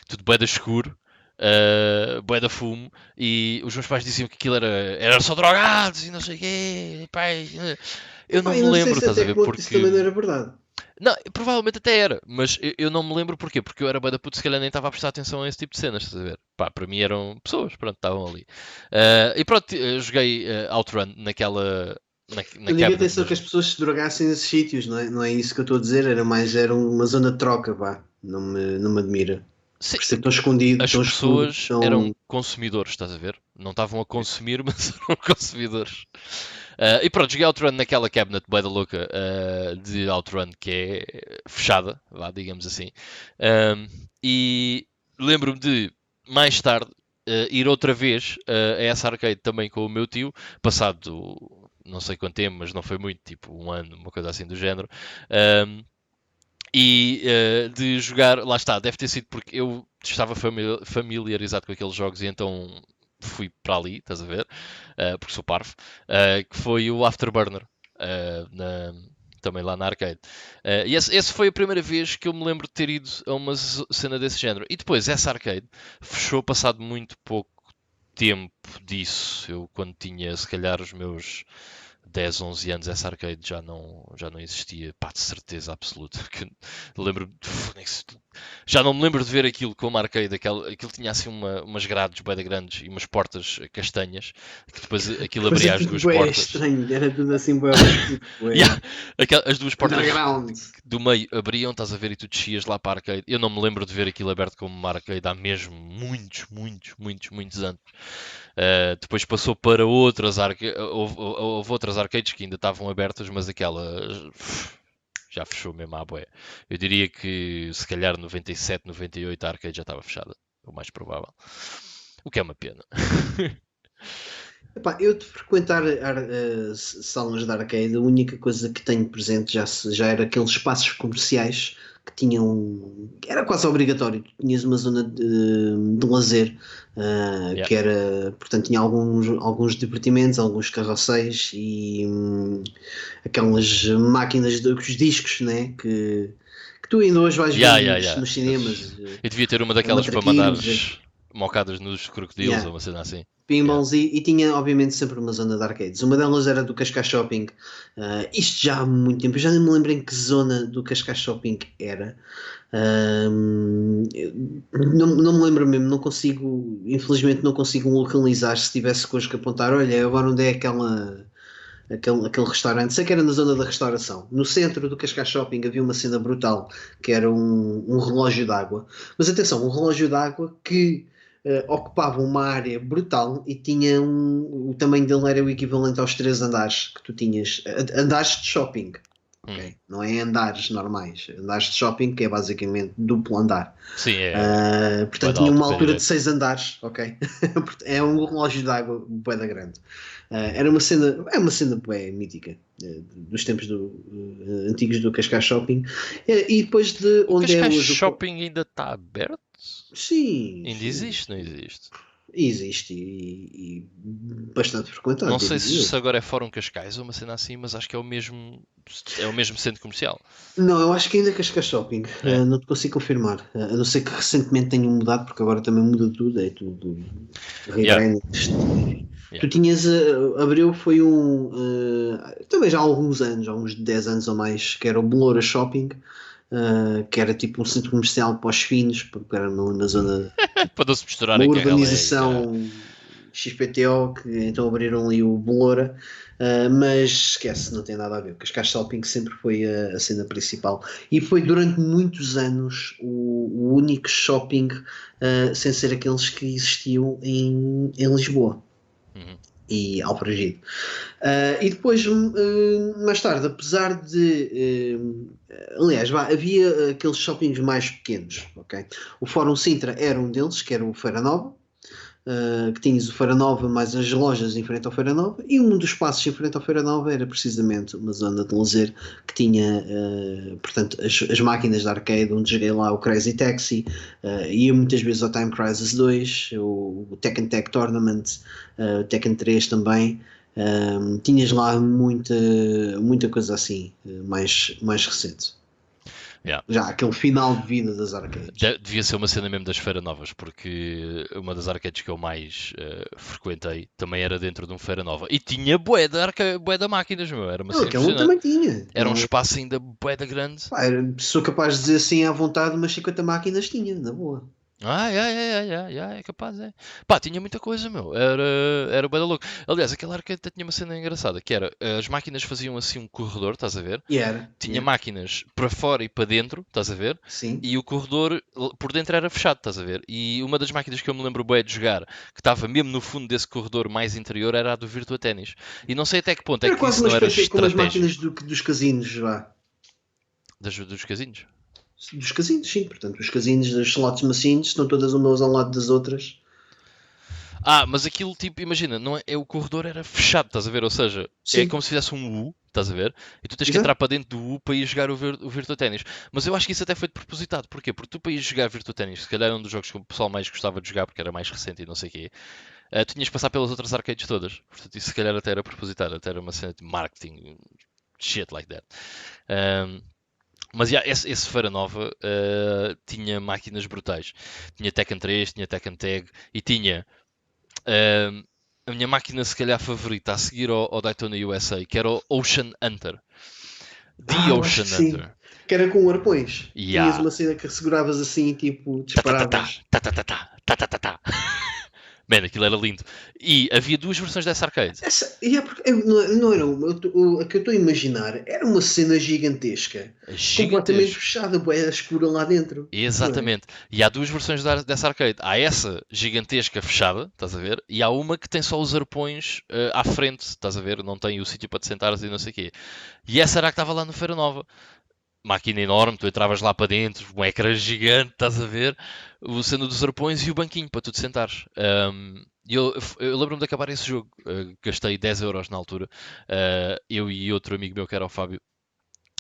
tudo bué da escuro, bué da fumo, e os meus pais diziam que aquilo era só drogados e não sei o quê. Pai, eu não Epá, eu me não sei lembro, se estás a até ver? que ponto isso Porque. também não era verdade. Não, provavelmente até era, mas eu não me lembro porquê, porque eu era bué da puto, se calhar nem estava a prestar atenção a esse tipo de cenas, estás a ver? Pá, para mim eram pessoas, pronto, estavam ali. E pronto, joguei Outrun na Eu digo cabinet atenção que mesmo. as pessoas se drogassem nesses sítios, não é? Não é isso que eu estou a dizer, era uma zona de troca, vá. Não me admira. Sim, Por ser tão escondido, as tão escuro, pessoas eram tão. consumidores, estás a ver? Não estavam a consumir, mas eram consumidores. E pronto, joguei Outrun naquela cabinet bué da louca de Outrun que é fechada, vá, digamos assim. Um, e lembro-me de, mais tarde, ir outra vez a essa arcade também com o meu tio, passado não sei quanto tempo, mas não foi muito, tipo um ano, uma coisa assim do género. Ahm, e de jogar, lá está, deve ter sido porque eu estava familiarizado com aqueles jogos e então fui para ali, estás a ver? Porque sou parvo, que foi o Afterburner, também lá na arcade. E essa foi a primeira vez que eu me lembro de ter ido a uma cena desse género. E depois, essa arcade fechou passado muito pouco tempo disso. Eu, quando tinha, se calhar, os meus 10, 11 anos, essa arcade já não existia, pá, de certeza absoluta. Lembro, já não me lembro de ver aquilo como arcade, aquilo tinha assim umas grades bem grandes e umas portas castanhas, que depois aquilo Mas é abria as tudo duas bué portas. estranho, era tudo assim bué obscuro, bué Yeah, as duas portas underground. do meio abriam, estás a ver, e tu descias lá para a arcade. Eu não me lembro de ver aquilo aberto como uma arcade há mesmo muitos, muitos, muitos, muitos anos. Depois passou para outras arcades, houve outras arcades que ainda estavam abertas, mas aquela já fechou mesmo à bué. Eu diria que se calhar 97, 98 a arcade já estava fechada, o mais provável. O que é uma pena. Epá, eu de frequentar salas de arcade, a única coisa que tenho presente já era aqueles espaços comerciais que tinham. Era quase obrigatório. Tu tinhas uma zona de lazer, Yeah. que era. Portanto, tinha alguns divertimentos, alguns carrosséis e aquelas máquinas com os discos, né? Que tu ainda hoje vais ver Yeah. nos cinemas, Eu devia ter uma daquelas para matraquilhos, mandares mocadas nos crocodilos ou yeah. uma cena assim. Yeah. Pinballs e tinha obviamente sempre uma zona de arcades. Uma delas era do Cascais Shopping. Isto já há muito tempo, eu já nem me lembro em que zona do Cascais Shopping era. Não me lembro mesmo, não consigo, infelizmente não consigo localizar se tivesse coisas que apontar. Olha, agora onde é aquele restaurante? Sei que era na zona da restauração. No centro do Cascais Shopping havia uma cena brutal que era um relógio d'água. Mas atenção, um relógio d'água que ocupava uma área brutal e tinha o tamanho dele era o equivalente aos 3 andares que tu tinhas, andares de shopping, ok? Não é andares normais, andares de shopping que é basicamente duplo andar. Sim, é. Portanto tinha uma altura de 6 andares, ok? É um relógio de água bué da grande. Era uma cena bué mítica dos tempos antigos do Cascais Shopping. E depois de O onde é Cascais hoje Shopping ainda está aberto? sim, Ainda sim, existe, não existe? existe e bastante frequentado, Não sei diria eu. se agora é Fórum Cascais ou uma cena assim, mas acho que é o mesmo centro comercial. Não, eu acho que ainda é Cascais Shopping, É? não te consigo confirmar. A não ser que recentemente tenham mudado, porque agora também muda tudo, é tudo Yeah. rebranding. Yeah. Tu tinhas, Abreu foi também já há alguns anos, há uns 10 anos ou mais, que era o Beloura Shopping, que era tipo um centro comercial para os finos, porque era na zona, Para não se uma misturarem com a relé e caralho. urbanização XPTO, que então abriram ali o Beloura, mas esquece, não tem nada a ver. O Cascais Shopping sempre foi a cena principal e foi durante muitos anos o único shopping sem ser aqueles que existiam em Lisboa Uhum. e Alfragide. E depois, mais tarde, apesar de. Aliás, havia aqueles shoppings mais pequenos, ok? O Fórum Sintra era um deles, que era o Feira Nova, que tinhas o Feira Nova mais as lojas em frente ao Feira Nova, e um dos espaços em frente ao Feira Nova era precisamente uma zona de lazer que tinha, portanto, as máquinas de arcade, onde joguei lá o Crazy Taxi, ia muitas vezes ao Time Crisis 2, o Tekken Tag Tournament, o Tekken 3 também. Tinhas lá muita coisa assim, mais recente. Yeah. Já aquele final de vida das arcades. Devia ser uma cena mesmo das Feira Novas, porque uma das arcades que eu mais frequentei também era dentro de um Feira Nova. E tinha bué da máquinas, meu. Era uma Não, cena aquele impressionante. também tinha. Era um espaço ainda bué da grande. Pá, sou capaz de dizer assim à vontade, mas 50 máquinas tinha, na boa. É capaz, é. Pá, tinha muita coisa, meu. Era bué da louco. Aliás, aquela arcade até tinha uma cena engraçada, que era, as máquinas faziam assim um corredor, estás a ver? E era. Tinha máquinas para fora e para dentro, estás a ver? Sim. E o corredor por dentro era fechado, estás a ver? E uma das máquinas que eu me lembro bué de jogar, que estava mesmo no fundo desse corredor mais interior, era a do Virtua Tennis. E não sei até que ponto é Era que quase isso uma não era espécie como as estratégico máquinas dos casinos lá. dos casinos. Dos casinos, sim. Portanto, os casinos das slot machines estão todas umas ao lado das outras. Mas aquilo, tipo, imagina, não é, o corredor era fechado, estás a ver? Ou seja, é Sim, como se fizesse um U, estás a ver? E tu tens que entrar exato. para dentro do U para ir jogar o Virtua Ténis. Mas eu acho que isso até foi de propositado. Porquê? Porque tu para ir jogar Virtua Ténis, se calhar é um dos jogos que o pessoal mais gostava de jogar, porque era mais recente e não sei o quê, tu tinhas que passar pelas outras arcades todas. Portanto, isso se calhar até era propositado, até era uma cena de marketing, shit like that. Ahm, mas esse Feira Nova tinha máquinas brutais. Tinha Tekken 3, tinha Tekken Tag e tinha Ahm, a minha máquina, se calhar, favorita a seguir ao Daytona USA, que era o Ocean Hunter. The Eu acho Ocean que sim. Hunter. Que era com arpões. Tinhas Yeah. uma cena que seguravas assim e tipo Tá, tá, tá, tá, disparavas. tá, tá, tá, tá, tá, tá, tá. Man, aquilo era lindo. E havia duas versões dessa arcade. Não era uma. A que eu estou a imaginar era uma cena gigantesca. Completamente Gigantesco. fechada, bué escura lá dentro. Não é? Exatamente. E há duas versões dessa arcade. Há essa gigantesca fechada, estás a ver? E há uma que tem só os arpões à frente, estás a ver? Não tem o sítio para te sentares e não sei o quê. E essa era a que estava lá no Feira Nova. Máquina enorme, tu entravas lá para dentro, um ecrã gigante, estás a ver? O cena dos arpões e o banquinho para tu te sentares. Eu lembro-me de acabar esse jogo. Gastei 10 euros na altura. Eu e outro amigo meu que era o Fábio.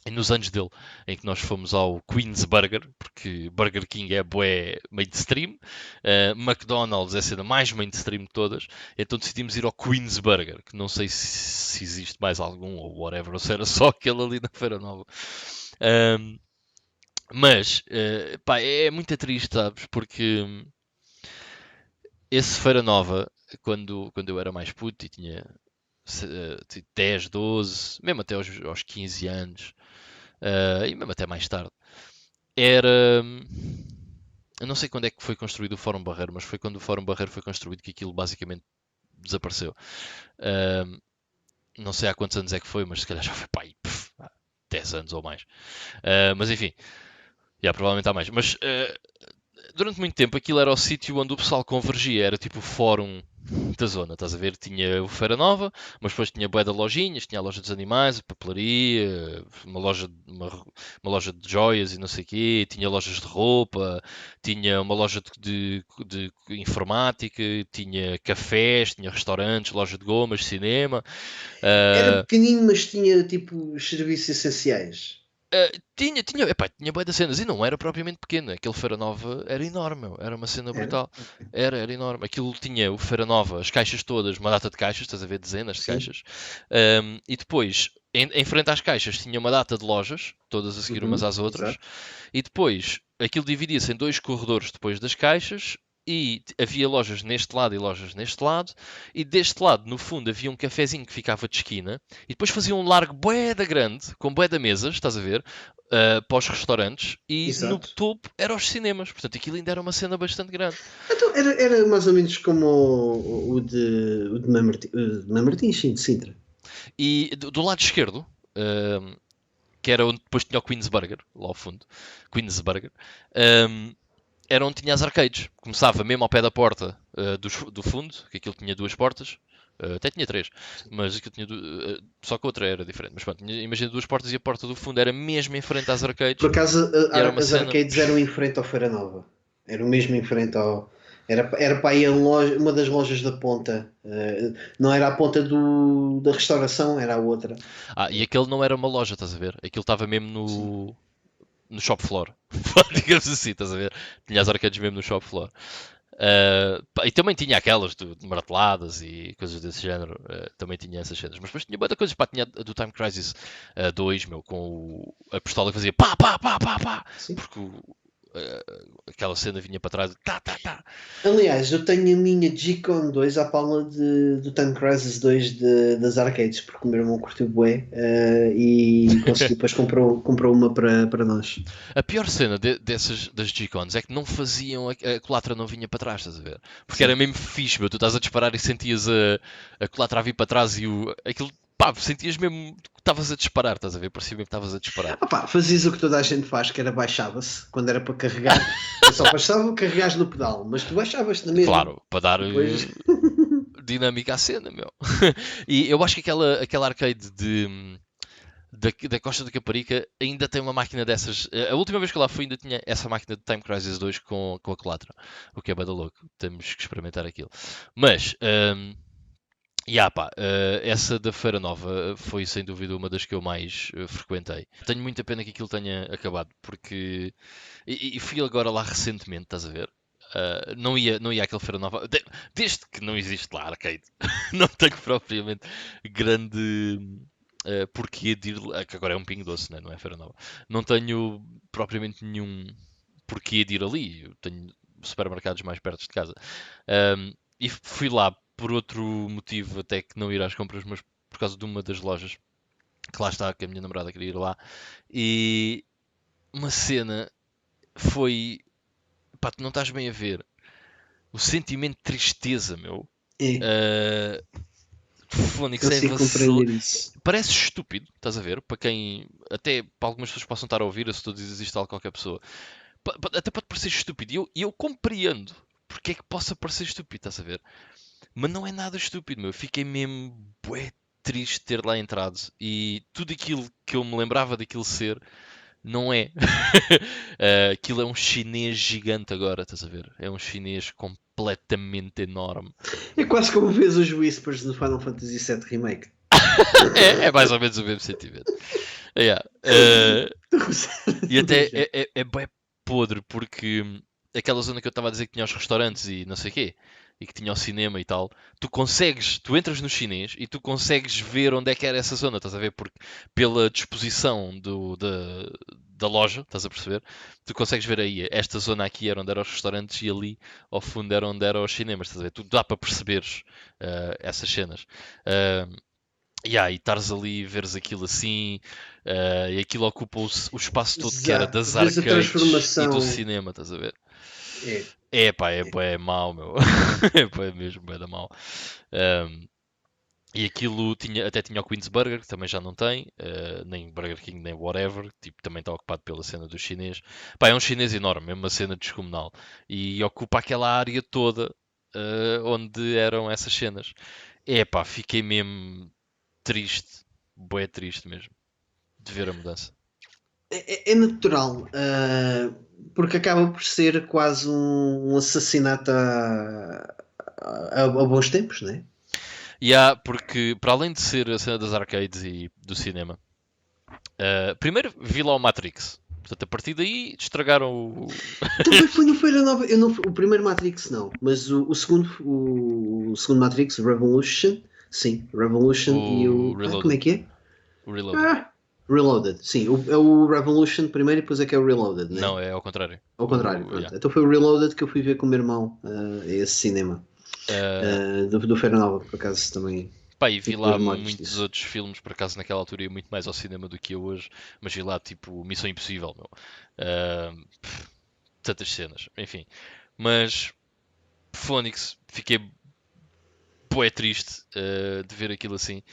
E nos anos dele, em que nós fomos ao Queen's Burger, porque Burger King é bué mainstream, McDonald's é a cena mais mainstream de todas, então decidimos ir ao Queen's Burger, que não sei se existe mais algum ou whatever, ou se era só aquele ali na Feira Nova. Um, mas, pá, é muito triste, sabes? Porque esse Feira Nova, quando eu era mais puto e tinha 10, 12, mesmo até aos 15 anos, e mesmo até mais tarde, era. Eu não sei quando é que foi construído o Fórum Barreiro, mas foi quando o Fórum Barreiro foi construído que aquilo basicamente desapareceu. Um, não sei há quantos anos é que foi, mas se calhar já foi pá, aí, 10 anos ou mais. Mas enfim, já provavelmente há mais. Mas durante muito tempo aquilo era o sítio onde o pessoal convergia, era tipo o fórum da zona, estás a ver? Tinha o Feira Nova, mas depois tinha bué de lojinhas, tinha a loja dos animais, a papelaria, uma loja de joias e não sei o quê, tinha lojas de roupa, tinha uma loja de informática, tinha cafés, tinha restaurantes, loja de gomas, cinema. Era ah, pequenino, mas tinha tipo os serviços essenciais. tinha bué de cenas e não era propriamente pequeno. Aquele Feira Nova era enorme, meu. Era uma cena Era? brutal. Ok. Era enorme. Aquilo tinha o Feira Nova, as caixas todas, uma data de caixas, estás a ver, dezenas de Sim. caixas. E depois, em frente às caixas, tinha uma data de lojas, todas a seguir umas Uhum, às outras. exato. E depois, aquilo dividia-se em dois corredores depois das caixas. E havia lojas neste lado e lojas neste lado, e deste lado, no fundo, havia um cafezinho que ficava de esquina, e depois fazia um largo bué da grande, com bué da mesas, estás a ver? Para os restaurantes e no Exato. topo eram os cinemas. Portanto, aquilo ainda era uma cena bastante grande. Então era mais ou menos como o de Mamartins, sim, de Sintra. E do lado esquerdo, que era onde depois tinha o Queen's Burger, lá ao fundo, Queen's Burger, era onde tinha as arcades. Começava mesmo ao pé da porta do fundo, que aquilo tinha duas portas. Até tinha três, mas aquilo tinha só que a outra era diferente. Mas pronto, imagina duas portas e a porta do fundo era mesmo em frente às Por arcades acaso e era uma as cena. arcades eram em frente ao Feira Nova. Era o mesmo em frente ao. Era para aí a loja, uma das lojas da ponta. Não era a ponta da restauração, era a outra. E aquele não era uma loja, estás a ver? Aquilo estava mesmo Sim. no shop floor. Digamos assim, estás a ver? Tinha as arcades mesmo no shop floor. E também tinha aquelas de marteladas e coisas desse género. Também tinha essas cenas. Mas depois tinha muita coisa. Pá, tinha a do Time Crisis 2, meu, com a pistola que fazia pá, pá, pá, pá, pá. Sim. Porque aquela cena vinha para trás e tá, tá, tá. Aliás, eu tenho a minha G-Con 2 à palma do Time Crisis 2 das arcades, porque o meu irmão curtiu bué e conseguiu, depois comprou uma para nós. A pior cena dessas das G-Cons é que não faziam, a culatra não vinha para trás, estás a ver? Porque era Sim. mesmo fixe, meu. Tu estás a disparar e sentias a culatra a vir para trás e aquilo, pá, sentias mesmo que estavas a disparar, estás a ver? Parecia mesmo que estavas a disparar. Opá, fazias o que toda a gente faz, que era baixava-se quando era para carregar. Eu só bastava carregares no pedal, mas tu baixavas-te na mesma. Claro, para dar Depois. dinâmica à cena, meu. E eu acho que aquela arcade de da Costa da Caparica ainda tem uma máquina dessas. A última vez que eu lá fui ainda tinha essa máquina de Time Crisis 2 com a Colatra, o que é bada louco. Temos que experimentar aquilo. Mas, pá, essa da Feira Nova foi sem dúvida uma das que eu mais frequentei. Tenho muita pena que aquilo tenha acabado, porque. E fui agora lá recentemente, estás a ver? Não ia àquela Feira Nova. Desde que não existe lá arcade, não tenho propriamente grande porquê de ir lá, que agora é um Pingo Doce, né? Não é Feira Nova. Não tenho propriamente nenhum porquê de ir ali. Eu tenho supermercados mais perto de casa. E fui lá por outro motivo, até que não ir às compras, mas por causa de uma das lojas que lá está, que a minha namorada queria ir lá. E uma cena foi. Pá, tu não estás bem a ver. O sentimento de tristeza, meu. É, Fónix é consigo vacilo. compreender isso. Parece estúpido, estás a ver? Para quem. Até para algumas pessoas possam estar a ouvir, se tu dizes isto a qualquer pessoa. Até pode parecer estúpido. E eu compreendo porque é que possa parecer estúpido, estás a ver? Mas não é nada estúpido, meu. Fiquei mesmo bué triste de ter lá entrado. E tudo aquilo que eu me lembrava daquilo ser, não é. Aquilo é um chinês gigante agora, estás a ver? É um chinês completamente enorme. É quase como vês os Whispers no Final Fantasy VII Remake. É mais ou menos o mesmo sentimento. Yeah. E até é bué podre porque aquela zona que eu estava a dizer que tinha os restaurantes e não sei o quê, e que tinha o cinema e tal, tu entras no chinês e tu consegues ver onde é que era essa zona, estás a ver? Porque pela disposição da loja, estás a perceber? Tu consegues ver aí, esta zona aqui era onde eram os restaurantes e ali ao fundo era onde eram os cinemas, estás a ver? Tu dá para perceberes essas cenas. Uh, e estares ali e veres aquilo assim, e aquilo ocupa o espaço todo que era Exato. das Vês a arcades e do transformação. cinema, estás a ver? É, É pá, é é. bué mau, meu. É bué mesmo, bué da mau. Um, e aquilo até tinha o Queen's Burger, que também já não tem, nem Burger King, nem whatever, tipo, também está ocupado pela cena do chinês. Pá, é um chinês enorme, é uma cena descomunal. E ocupa aquela área toda onde eram essas cenas. É pá, fiquei mesmo triste, bué triste mesmo, de ver a mudança. É natural, porque acaba por ser quase um assassinato a bons tempos, né? E há, porque para além de ser a cena das arcades e do cinema, primeiro vi lá o Matrix. Portanto, a partir daí estragaram o. Também foi no Feira Nova. Eu não, o primeiro Matrix não, mas o segundo Matrix, Revolution, sim, Revolution e o o. Como Reloaded. é que é? O Reloaded. Ah, Reloaded, sim. É o Revolution primeiro e depois é que é o Reloaded, né? Não, é ao contrário. Ao contrário, pronto. Yeah. Então foi o Reloaded que eu fui ver com o meu irmão a esse cinema Uh, do Feira Nova, por acaso também. Pá, e vi Fico com lá as memórias muitos disso. outros filmes, por acaso naquela altura ia muito mais ao cinema do que eu hoje, mas vi lá tipo Missão Impossível, meu. Tantas cenas, enfim. Mas Phoenix, fiquei bué triste de ver aquilo assim.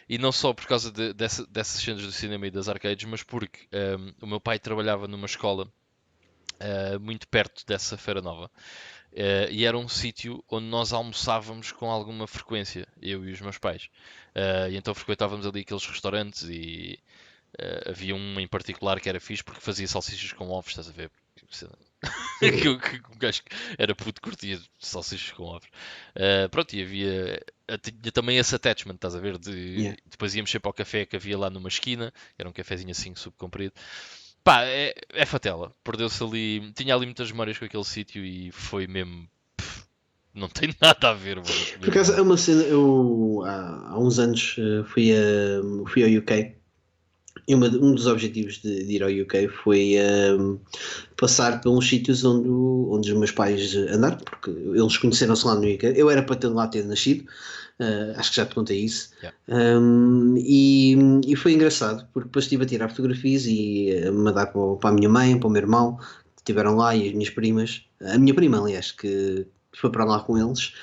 E não só por causa dessas cenas do cinema e das arcades, mas porque o meu pai trabalhava numa escola muito perto dessa Feira Nova. E era um sítio onde nós almoçávamos com alguma frequência, eu e os meus pais. E então frequentávamos ali aqueles restaurantes e havia um em particular que era fixe porque fazia salsichas com ovos, estás a ver? Que o gajo que era puto curtia de salsichas com ovos. Pronto, e tinha também esse attachment, estás a ver? Yeah. Depois íamos sempre ao café que havia lá numa esquina, era um cafezinho assim subcomprido. Pá, é fatela. Perdeu-se ali. Tinha ali muitas memórias com aquele sítio e foi mesmo. Não tem nada a ver, mano. Por Mesmo acaso é mal. uma cena, eu há uns anos fui ao UK e um dos objetivos de ir ao UK foi passar pelos sítios onde os meus pais andaram, porque eles conheceram-se lá no UK. Eu era para ter lá ter nascido, acho que já te contei isso. Yeah. E foi engraçado, porque depois estive a tirar fotografias e a mandar para a minha mãe, para o meu irmão, que estiveram lá, e as minhas primas, a minha prima, aliás, que foi para lá com eles.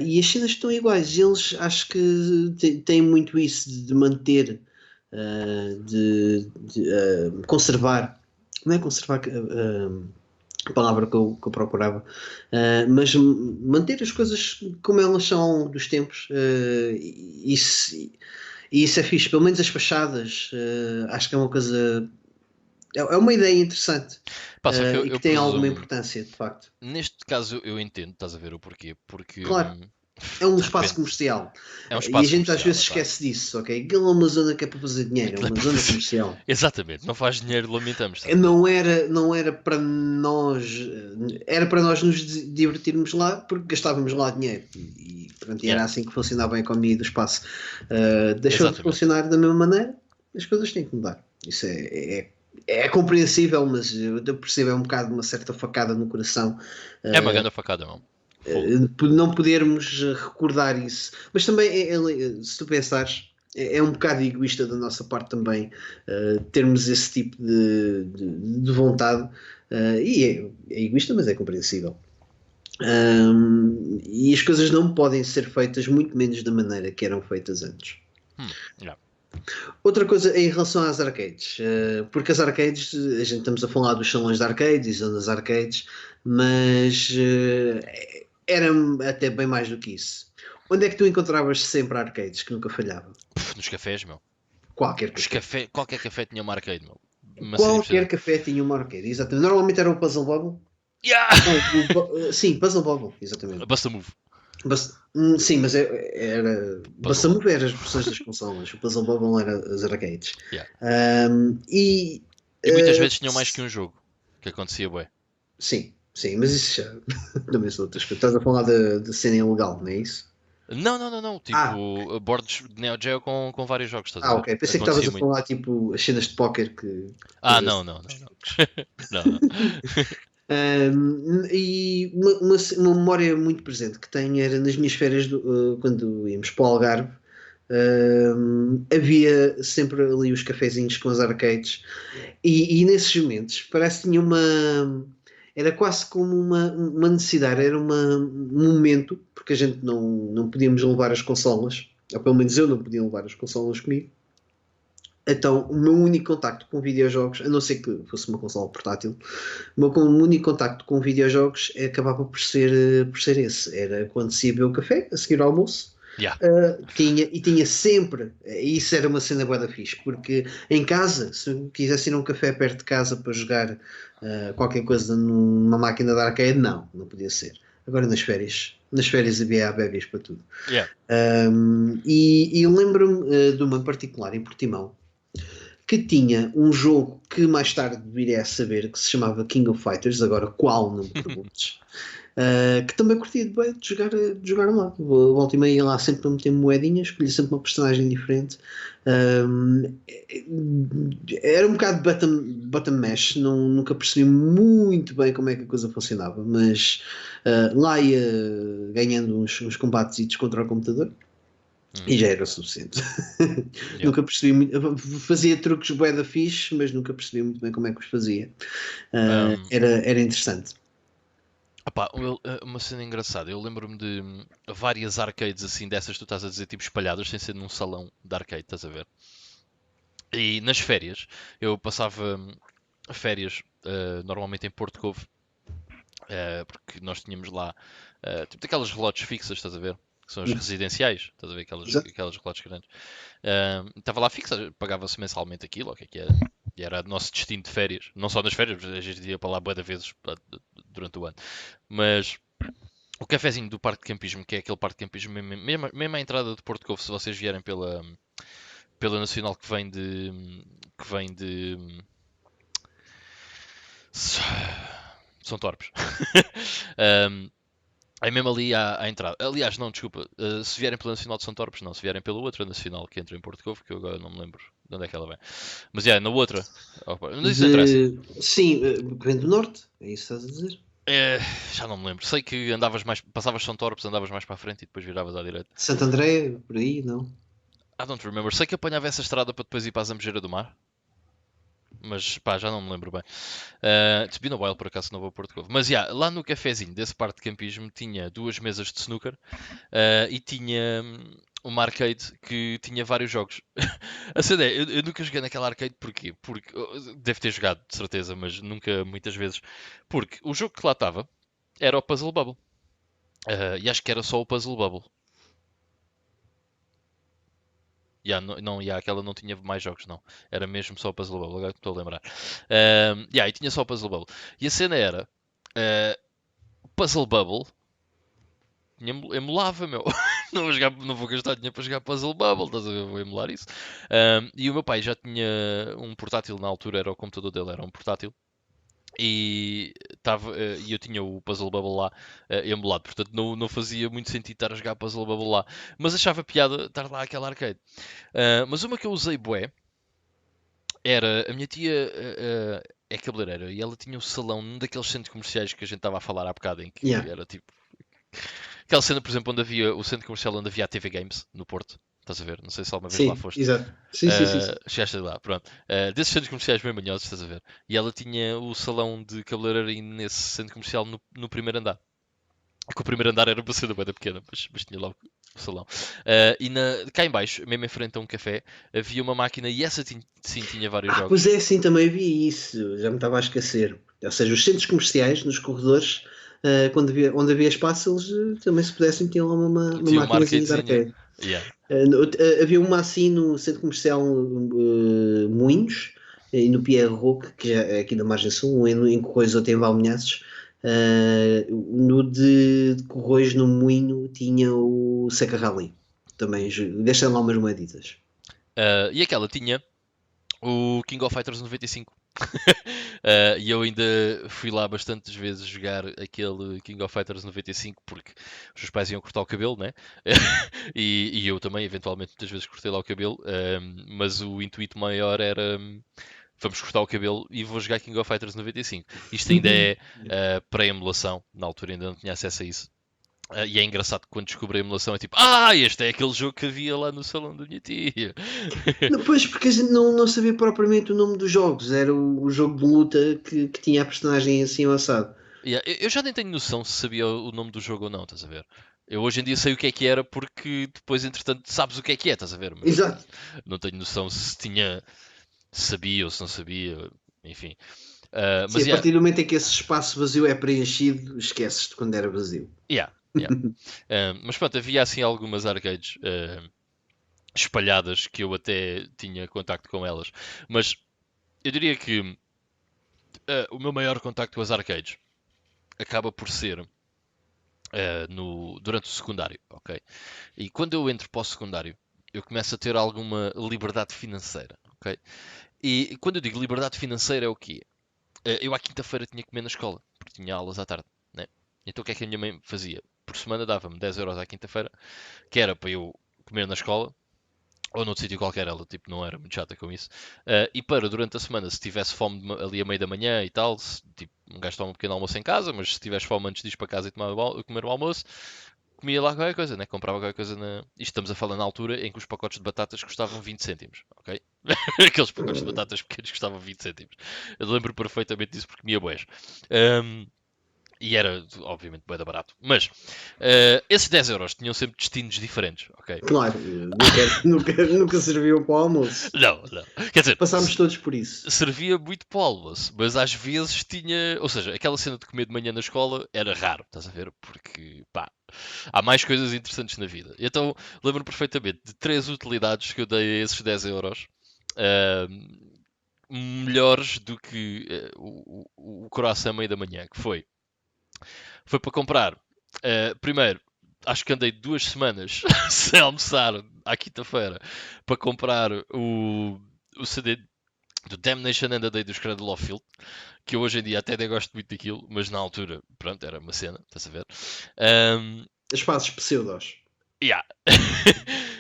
E as cenas estão iguais, eles acho que têm muito isso de manter, de conservar, não é conservar a palavra que eu procurava, mas manter as coisas como elas são dos tempos, isso, E isso é fixe, pelo menos as fachadas, acho que é uma coisa. É uma ideia interessante Pá, só que eu, e que eu tem alguma presumo, importância, de facto. neste caso eu entendo, estás a ver o porquê, porque Claro, é um de espaço repente comercial. é um E a espaço gente às comercial, vezes epá. esquece disso, ok? Aquilo é uma zona que é para fazer dinheiro, é Aquilo é uma para zona fazer. comercial. Exatamente, não faz dinheiro, lamentamos, estás a ver? Não era para nós, era para nós nos divertirmos lá porque gastávamos lá dinheiro e pronto, e Yeah, era assim que funcionava a economia do espaço. Deixou de exatamente. funcionar da mesma maneira, as coisas têm que mudar. Isso é compreensível, mas eu percebo, é um bocado uma certa facada no coração É uma grande facada, não? Fogo. não podermos recordar isso. Mas também, se tu pensares, é um bocado egoísta da nossa parte também termos esse tipo de vontade. E é egoísta, mas é compreensível. E as coisas não podem ser feitas muito menos da maneira que eram feitas antes. Yeah. Outra coisa em relação às arcades, porque as arcades, a gente estamos a falar dos salões de arcades e zonas arcades, mas era até bem mais do que isso. Onde é que tu encontravas sempre arcades que nunca falhavam? Nos cafés, meu. Qualquer café. Qualquer café tinha uma arcade, meu. Uma cena Qualquer impressionante. café tinha uma arcade, exatamente. Normalmente era o Puzzle Bobble. Yeah! Não, sim, Puzzle Bobble, exatamente. Basta move. Sim, mas era. Puzzle Basta Bobble. mover as versões das consolas. O Puzzle Bobble era as arcades. Yeah. E E muitas uh, vezes tinham mais que um jogo. Que acontecia, bué. sim, mas isso já também são outras coisas. Estás a falar de cena ilegal, não é isso? Não. Ah, Tipo, boards de Neo Geo com vários jogos, estás a ver? ok. Pensei que estavas Acontecia a muito. falar tipo as cenas de póquer que Ah, às vezes. não. Não. E uma memória muito presente que tenho era nas minhas férias quando íamos para o Algarve. Havia sempre ali os cafezinhos com os arcades e nesses momentos parece que tinha uma. Era quase como uma necessidade, era um momento, porque a gente não podíamos levar as consolas, ou pelo menos eu não podia levar as consolas comigo. Então, o meu único contacto com videojogos, a não ser que fosse uma consola portátil, o meu único contacto com videojogos acabava por ser esse. Era quando se ia beber o café, a seguir ao almoço, Yeah. tinha sempre, isso era uma cena bué da fixe, porque em casa, se eu quisesse ir a um café perto de casa para jogar qualquer coisa numa máquina de arcade, não podia ser. Agora nas férias havia bebês para tudo. Yeah. E lembro-me de uma em particular em Portimão, que tinha um jogo que mais tarde viria a saber que se chamava King of Fighters, agora qual, não me perguntes, que também curtia de jogar lá. Volta e meia ia lá sempre para meter moedinhas, escolhi sempre uma personagem diferente. Um, Era um bocado button mash, nunca percebi muito bem como é que a coisa funcionava, mas lá ia ganhando uns combates contra o computador. E já era o suficiente. Yeah. Nunca percebi muito. Fazia truques bué da fixe, mas nunca percebi muito bem como é que os fazia. Um, Era interessante. opá, uma cena engraçada. Eu lembro-me de várias arcades assim dessas que tu estás a dizer, tipo espalhadas, sem ser num salão de arcade, estás a ver? E nas férias, eu passava férias normalmente em Porto Covo, porque nós tínhamos lá tipo daquelas relotes fixas, estás a ver? Que são as residenciais, estás a ver? Exato. Aquelas relotes grandes. Estava lá fixa, pagava-se mensalmente aquilo, o que é que era? E era o nosso destino de férias. Não só nas férias, mas a gente ia para lá bué de vezes durante o ano. Mas o cafezinho do Parque de Campismo, que é aquele parque de campismo, mesmo à entrada de Porto Covo, se vocês vierem pela Nacional que vem de São Torpes. Um, é mesmo ali à entrada. Aliás, não, desculpa. Se vierem pela Nacional de São Torpes, não. Se vierem pela outra Nacional que entra em Porto Covo, que eu agora não me lembro de onde é que ela vem. Mas é, na outra. Opa, mas isso não interessa. Sim, vem do norte, é isso que estás a dizer? É, já não me lembro. Sei que passavas São Torpes, andavas mais para a frente e depois viravas à direita. Santo André, por aí, não? I don't remember. Sei que apanhava essa estrada para depois ir para a Zambujeira do Mar. Mas pá, já não me lembro bem. It's been a while por acaso não vou a Porto Covo. Mas lá no cafezinho desse parque de campismo tinha duas mesas de snooker e tinha uma arcade que tinha vários jogos. A cena é, eu nunca joguei naquela arcade porquê? Porque deve ter jogado, de certeza, mas nunca muitas vezes. Porque o jogo que lá estava era o Puzzle Bubble. E acho que era só o Puzzle Bubble. Aquela não tinha mais jogos, não. Era mesmo só o Puzzle Bubble, agora que estou a lembrar. E tinha só o Puzzle Bubble. E a cena era, o Puzzle Bubble emulava, meu. Não vou gastar dinheiro para jogar Puzzle Bubble, estás a ver? Vou emular isso. E o meu pai já tinha um portátil na altura, era o computador dele, era um portátil. E eu tinha o Puzzle Bubble lá emulado, portanto não fazia muito sentido estar a jogar Puzzle Bubble lá, mas achava piada estar lá aquela arcade. Mas uma que eu usei bué era a minha tia é cabeleireira e ela tinha o salão num daqueles centros comerciais que a gente estava a falar há bocado, em que Yeah. era tipo aquela cena, por exemplo, onde havia o centro comercial onde havia a TV Games no Porto. Estás a ver? Não sei se alguma vez lá Sim, foste. exato. Sim. Chegaste lá, pronto. Desses centros comerciais bem manhosos, estás a ver? E ela tinha o salão de cabeleireiro nesse centro comercial no primeiro andar. Que o primeiro andar era uma cena bem pequena, mas tinha lá o salão. Cá em baixo, mesmo em frente a um café, havia uma máquina e essa sim tinha vários Pois jogos. é, sim, também vi isso. Já me estava a esquecer. Ou seja, os centros comerciais, nos corredores, onde havia espaço, eles também se pudessem tinham lá uma Tinha uma maquinazinha de arcadezinha. arcade. Yeah. Havia uma assim no centro comercial Moinhos e no Pierre Roque, que já é aqui da Margem Sul, um em Corroios, outro em Valminhaços. No de Corroios, no Moinho, tinha o Seca Rally. Também deixam lá umas moeditas. E aquela tinha o King of Fighters 95. E eu ainda fui lá bastantes vezes jogar aquele King of Fighters 95 porque os meus pais iam cortar o cabelo, né? E eu também, eventualmente, muitas vezes cortei lá o cabelo, mas o intuito maior era vamos cortar o cabelo e vou jogar King of Fighters 95. Isto ainda é pré-emulação, na altura ainda não tinha acesso a isso. E é engraçado que quando descobri a emulação é tipo, este é aquele jogo que havia lá no salão da minha tia. Pois, porque a gente não sabia propriamente o nome dos jogos, era o jogo de luta que tinha a personagem assim ao assado. Eu já nem tenho noção se sabia o nome do jogo ou não, estás a ver? Eu hoje em dia sei o que era porque depois, entretanto, sabes o que é, estás a ver? Mas Exato. não tenho noção se sabia ou se não sabia, enfim. Sim, Mas, a partir do momento em que esse espaço vazio é preenchido, esqueces de quando era vazio. yeah, yeah. Mas pronto, havia assim algumas arcades espalhadas que eu até tinha contacto com elas. Mas eu diria que o meu maior contacto com as arcades acaba por ser durante o secundário, ok? E quando eu entro para o secundário, eu começo a ter alguma liberdade financeira, ok? E quando eu digo liberdade financeira é o quê? Eu à quinta-feira tinha que comer na escola, porque tinha aulas à tarde, né? Então o que é que a minha mãe fazia? Por semana dava-me 10 euros à quinta-feira, que era para eu comer na escola, ou noutro sítio qualquer, ela tipo, não era muito chata com isso. E para durante a semana, se tivesse fome ali a meio da manhã e tal, tipo, um gajo toma um pequeno almoço em casa, mas se tivesse fome antes de ir para casa e comer o almoço, comia lá qualquer coisa, né? Comprava qualquer coisa na. Isto estamos a falar na altura em que os pacotes de batatas custavam 20 cêntimos, ok? Aqueles pacotes de batatas pequenos custavam 20 cêntimos. Eu lembro perfeitamente disso porque comia boés. E era, obviamente, bué da barato. Mas esses 10 euros tinham sempre destinos diferentes, ok? Claro, nunca serviu para o almoço. Não, não. Quer dizer, Passámos todos por isso. servia muito para o almoço, mas às vezes tinha. Ou seja, aquela cena de comer de manhã na escola era raro, estás a ver? Porque, pá, há mais coisas interessantes na vida. Então, lembro-me perfeitamente de 3 utilidades que eu dei a esses 10 euros. Melhores do que o croissant à meia da manhã, que foi para comprar. Primeiro, acho que andei 2 semanas sem almoçar à quinta-feira para comprar o CD do Damnation and the Day dos Cradle of Filth, que eu hoje em dia até nem gosto muito daquilo, mas na altura, pronto, era uma cena, estás a ver? As fases pseudos. Yeah.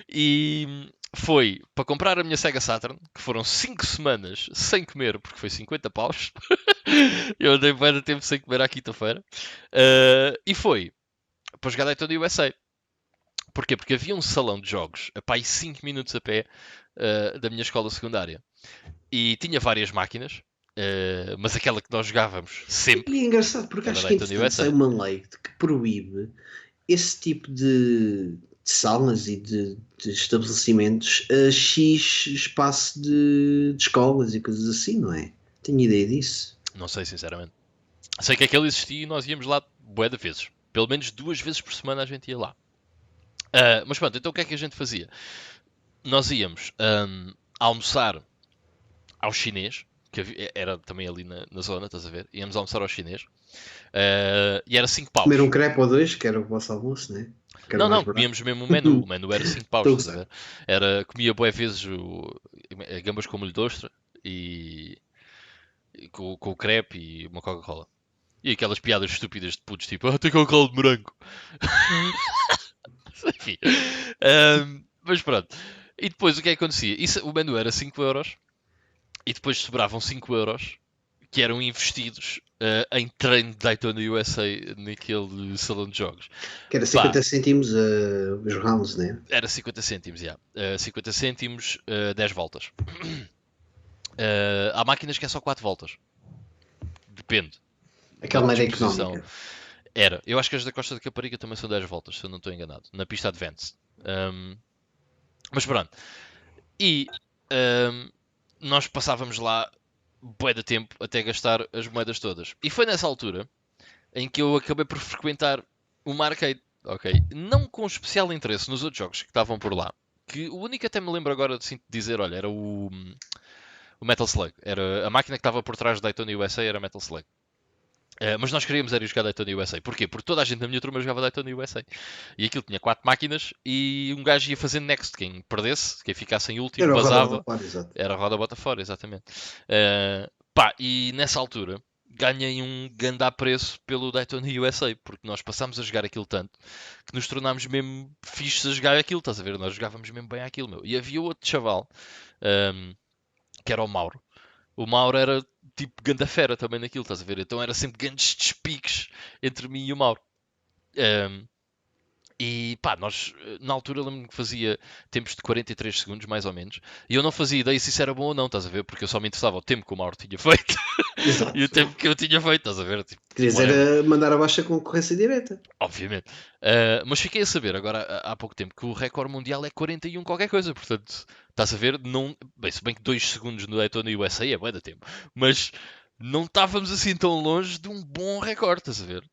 E foi para comprar a minha Sega Saturn, que foram 5 semanas sem comer, porque foi 50 paus. Eu andei bem de tempo sem comer à quinta-feira. E foi para jogar Daytona USA. Porquê? Porque havia um salão de jogos a pai 5 minutos a pé da minha escola secundária. E tinha várias máquinas, mas aquela que nós jogávamos sempre E é engraçado porque era acho que Daytona entretanto sai USA. uma lei que proíbe esse tipo de salas e de estabelecimentos a X espaço de escolas e coisas assim, não é? Tenho ideia disso. Não sei, sinceramente. Sei que aquele existia e nós íamos lá bué de vezes. Pelo menos 2 vezes por semana a gente ia lá. Mas pronto, então o que é que a gente fazia? nós íamos almoçar ao chinês, que era também ali na zona, estás a ver? Íamos almoçar ao chinês. E era 5 Comer um paus. crepe ou dois, que era o vosso almoço, né? Que era o Não, mais não, barato. comíamos mesmo o menu. O menu era 5 paus, Estou a estás a gozar. ver? Comia bué vezes gambas com molho de ostra e com o crepe e uma Coca-Cola. E aquelas piadas estúpidas de putos, tipo, tem Coca-Cola de morango. Enfim. Mas pronto. E depois o que é que acontecia? O menu era 5 euros e depois sobravam 5 euros que eram investidos em treino de Daytona USA naquele salão de jogos. Que era Pá, 50 cêntimos os rounds, né? era 50 cêntimos, já. 50 cêntimos, 10 voltas. Há máquinas que é só 4 voltas. Depende da Aquela média disposição. económica. Era. Eu acho que as da Costa de Caparica também são 10 voltas, se eu não estou enganado. Na pista Advance. Mas pronto. E nós passávamos lá bué de tempo até gastar as moedas todas. E foi nessa altura em que eu acabei por frequentar uma arcade. Ok? Não com especial interesse nos outros jogos que estavam por lá. Que o único até me lembro agora de dizer, olha, era o Metal Slug. Era a máquina que estava por trás do Daytona USA era Metal Slug. Mas nós queríamos era ir jogar Daytona USA. Porquê? Porque toda a gente na minha turma jogava Daytona USA. E aquilo tinha 4 máquinas e um gajo ia fazendo next. Quem perdesse, quem ficasse em último, Era o roda basava. fora, exato. Era a roda bota fora, exatamente. Pá, e nessa altura ganhei um ganda preço pelo Daytona USA, porque nós passámos a jogar aquilo tanto que nos tornámos mesmo fixos a jogar aquilo, estás a ver? Nós jogávamos mesmo bem aquilo, meu. E havia outro chaval, que era o Mauro. O Mauro era tipo ganda fera também naquilo, estás a ver? Então era sempre grandes despiques entre mim e o Mauro. Um, e pá, nós na altura lembro-me que fazia tempos de 43 segundos, mais ou menos, e eu não fazia ideia se isso era bom ou não, estás a ver? Porque eu só me interessava o tempo que o Mauro tinha feito e o Exato. tempo que eu tinha feito, estás a ver? Tipo, Querias whatever, era mandar abaixo a concorrência direta. obviamente. Mas fiquei a saber agora há pouco tempo que o recorde mundial é 41 qualquer coisa, portanto, estás a ver? Não, bem, se bem que 2 segundos no Daytona USA é bué da tempo, mas não estávamos assim tão longe de um bom recorde, estás a ver?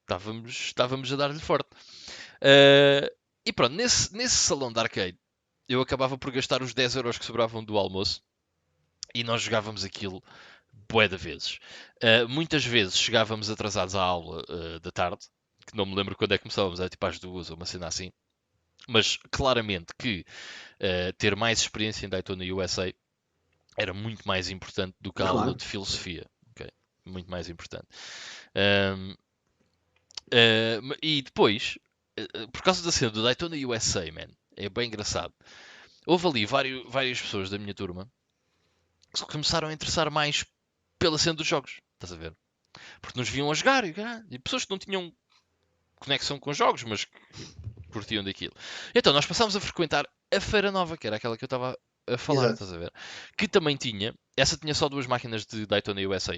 Estávamos a dar-lhe forte. Uh, e pronto, nesse salão de arcade, eu acabava por gastar os 10 euros que sobravam do almoço e nós jogávamos aquilo bué de vezes. Muitas vezes chegávamos atrasados à aula da tarde, que não me lembro quando é que começávamos, era tipo às 2 ou uma cena assim. Mas claramente que ter mais experiência em Daytona USA era muito mais importante do que a aula Claro. de filosofia. Okay? Muito mais importante. E depois, por causa da cena do Daytona USA, man, é bem engraçado. Houve ali várias pessoas da minha turma que começaram a interessar mais pela cena dos jogos. Estás a ver? Porque nos viam a jogar e pessoas que não tinham conexão com jogos, mas que curtiam daquilo. Então nós passámos a frequentar a Feira Nova, que era aquela que eu estava a falar, Exato. estás a ver? Que também essa tinha só 2 máquinas de Daytona USA.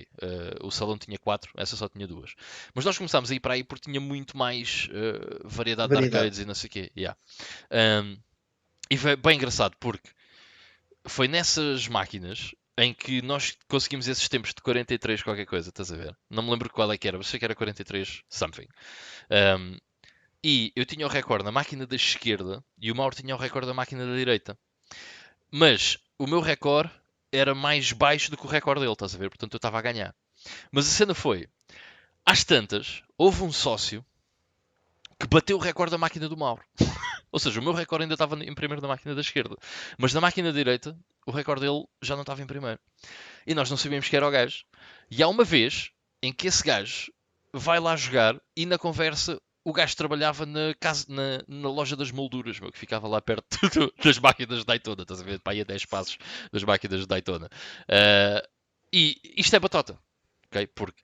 O salão tinha 4, essa só tinha 2. Mas nós começámos a ir para aí porque tinha muito mais variedade de Variedade. arcades e não sei o quê. Yeah. E foi bem engraçado porque foi nessas máquinas em que nós conseguimos esses tempos de 43 qualquer coisa, estás a ver? Não me lembro qual é que era, mas sei que era 43 something. E eu tinha o recorde na máquina da esquerda e o Mauro tinha o recorde da máquina da direita. Mas o meu recorde era mais baixo do que o recorde dele, estás a ver? Portanto eu estava a ganhar. Mas a cena foi, às tantas, houve um sócio que bateu o recorde da máquina do Mauro. Ou seja, o meu recorde ainda estava em primeiro na máquina da esquerda. Mas na máquina da direita, o recorde dele já não estava em primeiro. E nós não sabíamos que era o gajo. E há uma vez em que esse gajo vai lá jogar e na conversa o gajo trabalhava na loja das molduras, meu, que ficava lá perto das máquinas de Daytona. Estás a ver? Para aí a 10 passos das máquinas de Daytona. E isto é batota. Ok? Porque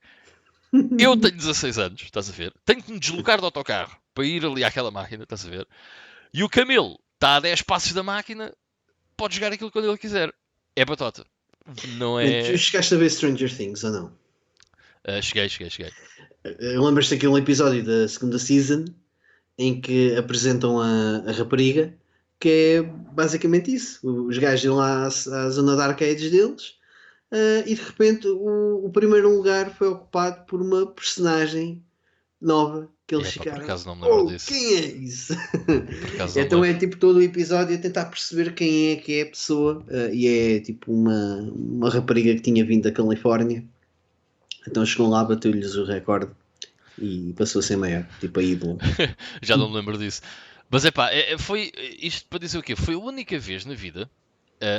eu tenho 16 anos, estás a ver? Tenho que me deslocar do autocarro para ir ali àquela máquina, estás a ver? E o Camilo está a 10 passos da máquina, pode jogar aquilo quando ele quiser. É batota. Não Tu é. chegaste a ver Stranger Things ou não? Cheguei. Lembras-te daquele episódio da segunda season em que apresentam a rapariga, que é basicamente isso. Os gajos iam lá à zona de arcades deles, e de repente o primeiro lugar foi ocupado por uma personagem nova Que eles Epá, por ficaram, acaso não me lembro oh, disso. quem é isso? Por acaso não me Então lembro. é tipo todo o episódio a tentar perceber quem é que é a pessoa, e é tipo uma rapariga que tinha vindo da Califórnia, então chegou lá, bateu-lhes o recorde e passou a ser maior, tipo a ídola. Já não me lembro disso. Mas é pá, foi isto para dizer o quê? Foi a única vez na vida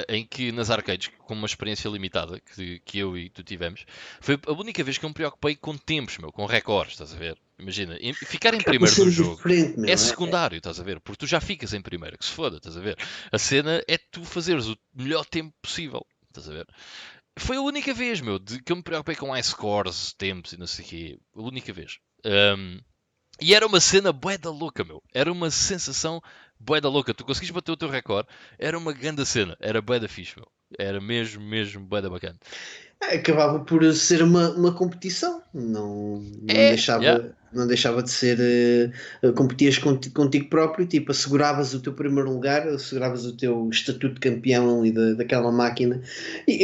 em que nas arcades, com uma experiência limitada que eu e tu tivemos, foi a única vez que eu me preocupei com tempos, meu, com recordes, estás a ver? Imagina, ficar em Acaba primeiro no sendo jogo diferente, é meu. secundário, estás a ver? Porque tu já ficas em primeiro, que se foda, estás a ver? A cena é tu fazeres o melhor tempo possível, estás a ver? Foi a única vez, meu, de que eu me preocupei com high scores, tempos e não sei o quê. A única vez. E era uma cena bué da louca, meu. Era uma sensação bué da louca. Tu conseguis bater o teu recorde. Era uma grande cena. Era bué da fixe, meu. Era mesmo, mesmo bué da bacana. Acabava por ser uma competição, não É, yeah. deixava de ser. Competias contigo próprio, tipo, asseguravas o teu primeiro lugar, asseguravas o teu estatuto de campeão ali daquela máquina.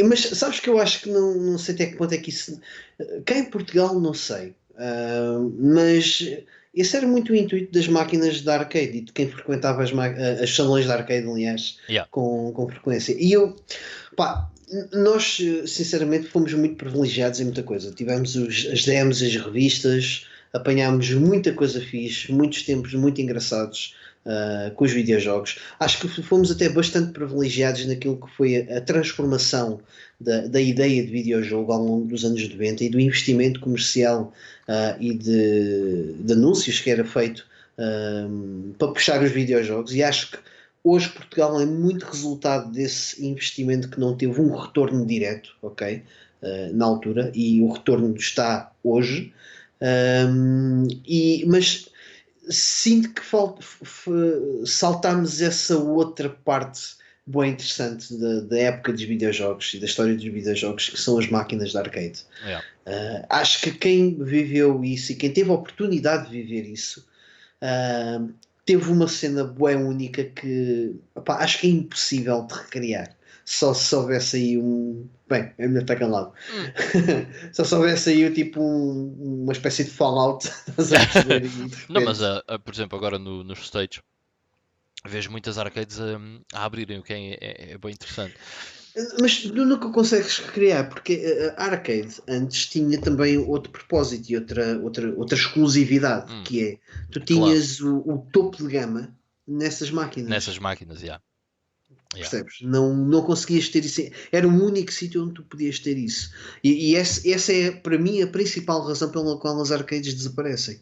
Mas sabes que eu acho que não sei até que ponto é que isso. Cá em Portugal, não sei. Mas esse era muito o intuito das máquinas de arcade e de quem frequentava as salões de arcade, aliás, Yeah. com frequência. E eu, pá, nós sinceramente fomos muito privilegiados em muita coisa. Tivemos as demos, as revistas, apanhámos muita coisa fixe, muitos tempos muito engraçados com os videojogos. Acho que fomos até bastante privilegiados naquilo que foi a transformação da ideia de videojogo ao longo dos anos 90 e do investimento comercial e de anúncios que era feito para puxar os videojogos. E acho que hoje Portugal é muito resultado desse investimento que não teve um retorno direto, ok? Na altura, e o retorno está hoje. Mas sinto que saltámos essa outra parte bem interessante da época dos videojogos e da história dos videojogos, que são as máquinas de arcade. Yeah. Acho que quem viveu isso e quem teve a oportunidade de viver isso teve uma cena bué única que opá, acho que é impossível de recriar. Só se houvesse aí um. Bem, é melhor estar calado. Só se houvesse aí tipo uma espécie de Fallout, estás a perceber? E de Não, mas repente. por exemplo, agora nos States vejo muitas arcades a abrirem, o que é bem interessante. Mas tu nunca consegues recriar, porque a arcade antes tinha também outro propósito e outra exclusividade, que é tu Claro, tinhas o topo de gama nessas nessas máquinas. máquinas, já. Yeah. Percebes? Não conseguias ter isso. Era o único sítio onde tu podias ter isso. E essa é, para mim, a principal razão pela qual as arcades desaparecem.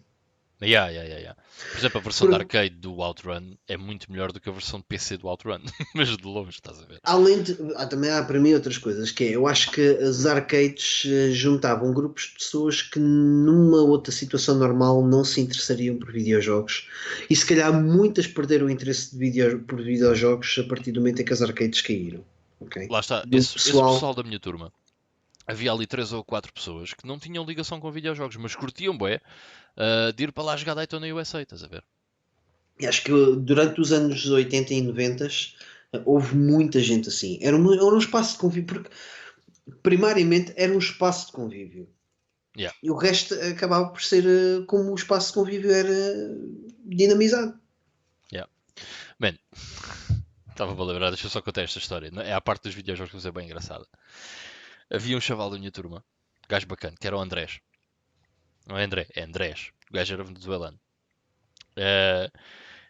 Yeah. Por exemplo, a versão de Porque, arcade do Outrun é muito melhor do que a versão de PC do Outrun. Mas de longe, estás a ver? além de. Também há para mim outras coisas, que é, eu acho que as arcades juntavam grupos de pessoas que numa outra situação normal não se interessariam por videojogos. E se calhar muitas perderam o interesse por videojogos a partir do momento em que as arcades caíram. Ok? Lá está, Do esse pessoal. pessoal da minha turma. Havia ali 3 ou 4 pessoas que não tinham ligação com videojogos, mas curtiam bué de ir para lá jogar Daytona USA, estás a ver? E acho que durante os anos 80 e 90 houve muita gente assim. Era um espaço de convívio, porque primariamente era um espaço de convívio. Yeah, E o resto acabava por ser como o espaço de convívio era dinamizado. yeah. Man, estava-me a lembrar, deixa eu só contar esta história. É a parte dos videojogos que é bem engraçada. Havia um chaval da minha turma, gajo bacana, que era o Andrés. Não é André, é Andrés. O gajo era venezuelano. Eh,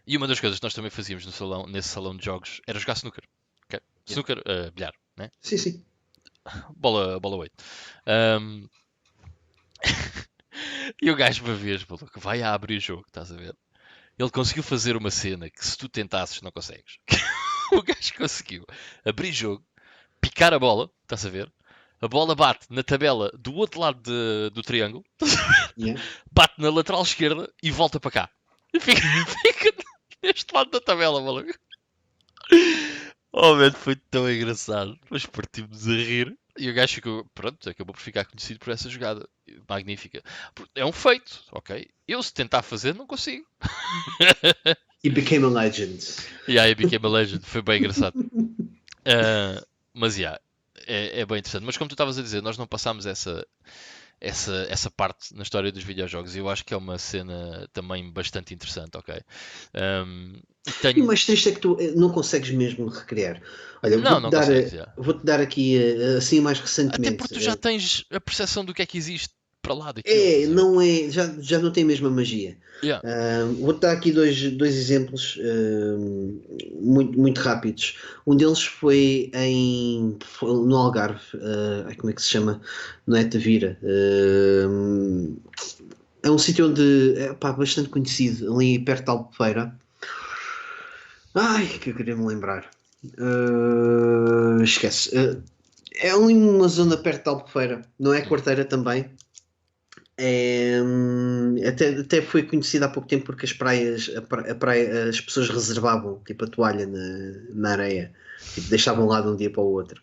e uma das coisas que nós também fazíamos no salão, nesse salão de jogos era jogar snooker. Okay? Yeah. Snooker, bilhar, né? Sim, sim. Bola 8. Um, e o gajo, uma vez, maluco, vai a abrir o jogo, estás a ver? Ele conseguiu fazer uma cena que se tu tentasses não consegues. O gajo conseguiu abrir jogo, picar a bola, estás a ver? A bola bate na tabela do outro lado do triângulo, Yeah. bate na lateral esquerda e volta para cá. E fica, fica neste lado da tabela, maluco. Oh, man, foi tão engraçado. Depois partimos a rir. E o gajo ficou, pronto, acabou por ficar conhecido por essa jogada. Magnífica. É um feito, ok? Eu se tentar fazer, não consigo. He became a legend. Yeah, I became a legend. Foi bem engraçado. Mas, yeah, é bem interessante. Mas como tu estavas a dizer, nós não passámos essa essa parte na história dos videojogos. E eu acho que é uma cena também bastante interessante, ok? Um, E o tenho... mais triste é que tu não consegues mesmo recriar. Olha, Não consegues, já. vou-te dar aqui, assim mais Até recentemente. porque tu já tens a percepção do que é que existe para lá daquilo, É, estás a ver? não é, já não tem a mesma magia. Yeah. Vou-te dar aqui dois exemplos muito rápidos. Um deles foi no Algarve, como é que se chama? Não é Tavira. É um sítio onde é pá, bastante conhecido, ali perto de Albufeira. Ai, que eu queria me lembrar. Esquece. É ali uma zona perto de Albufeira, não é Quarteira também? Até foi conhecida há pouco tempo porque as praias, a praia, as pessoas reservavam tipo a toalha na areia, tipo, deixavam lá de um dia para o outro.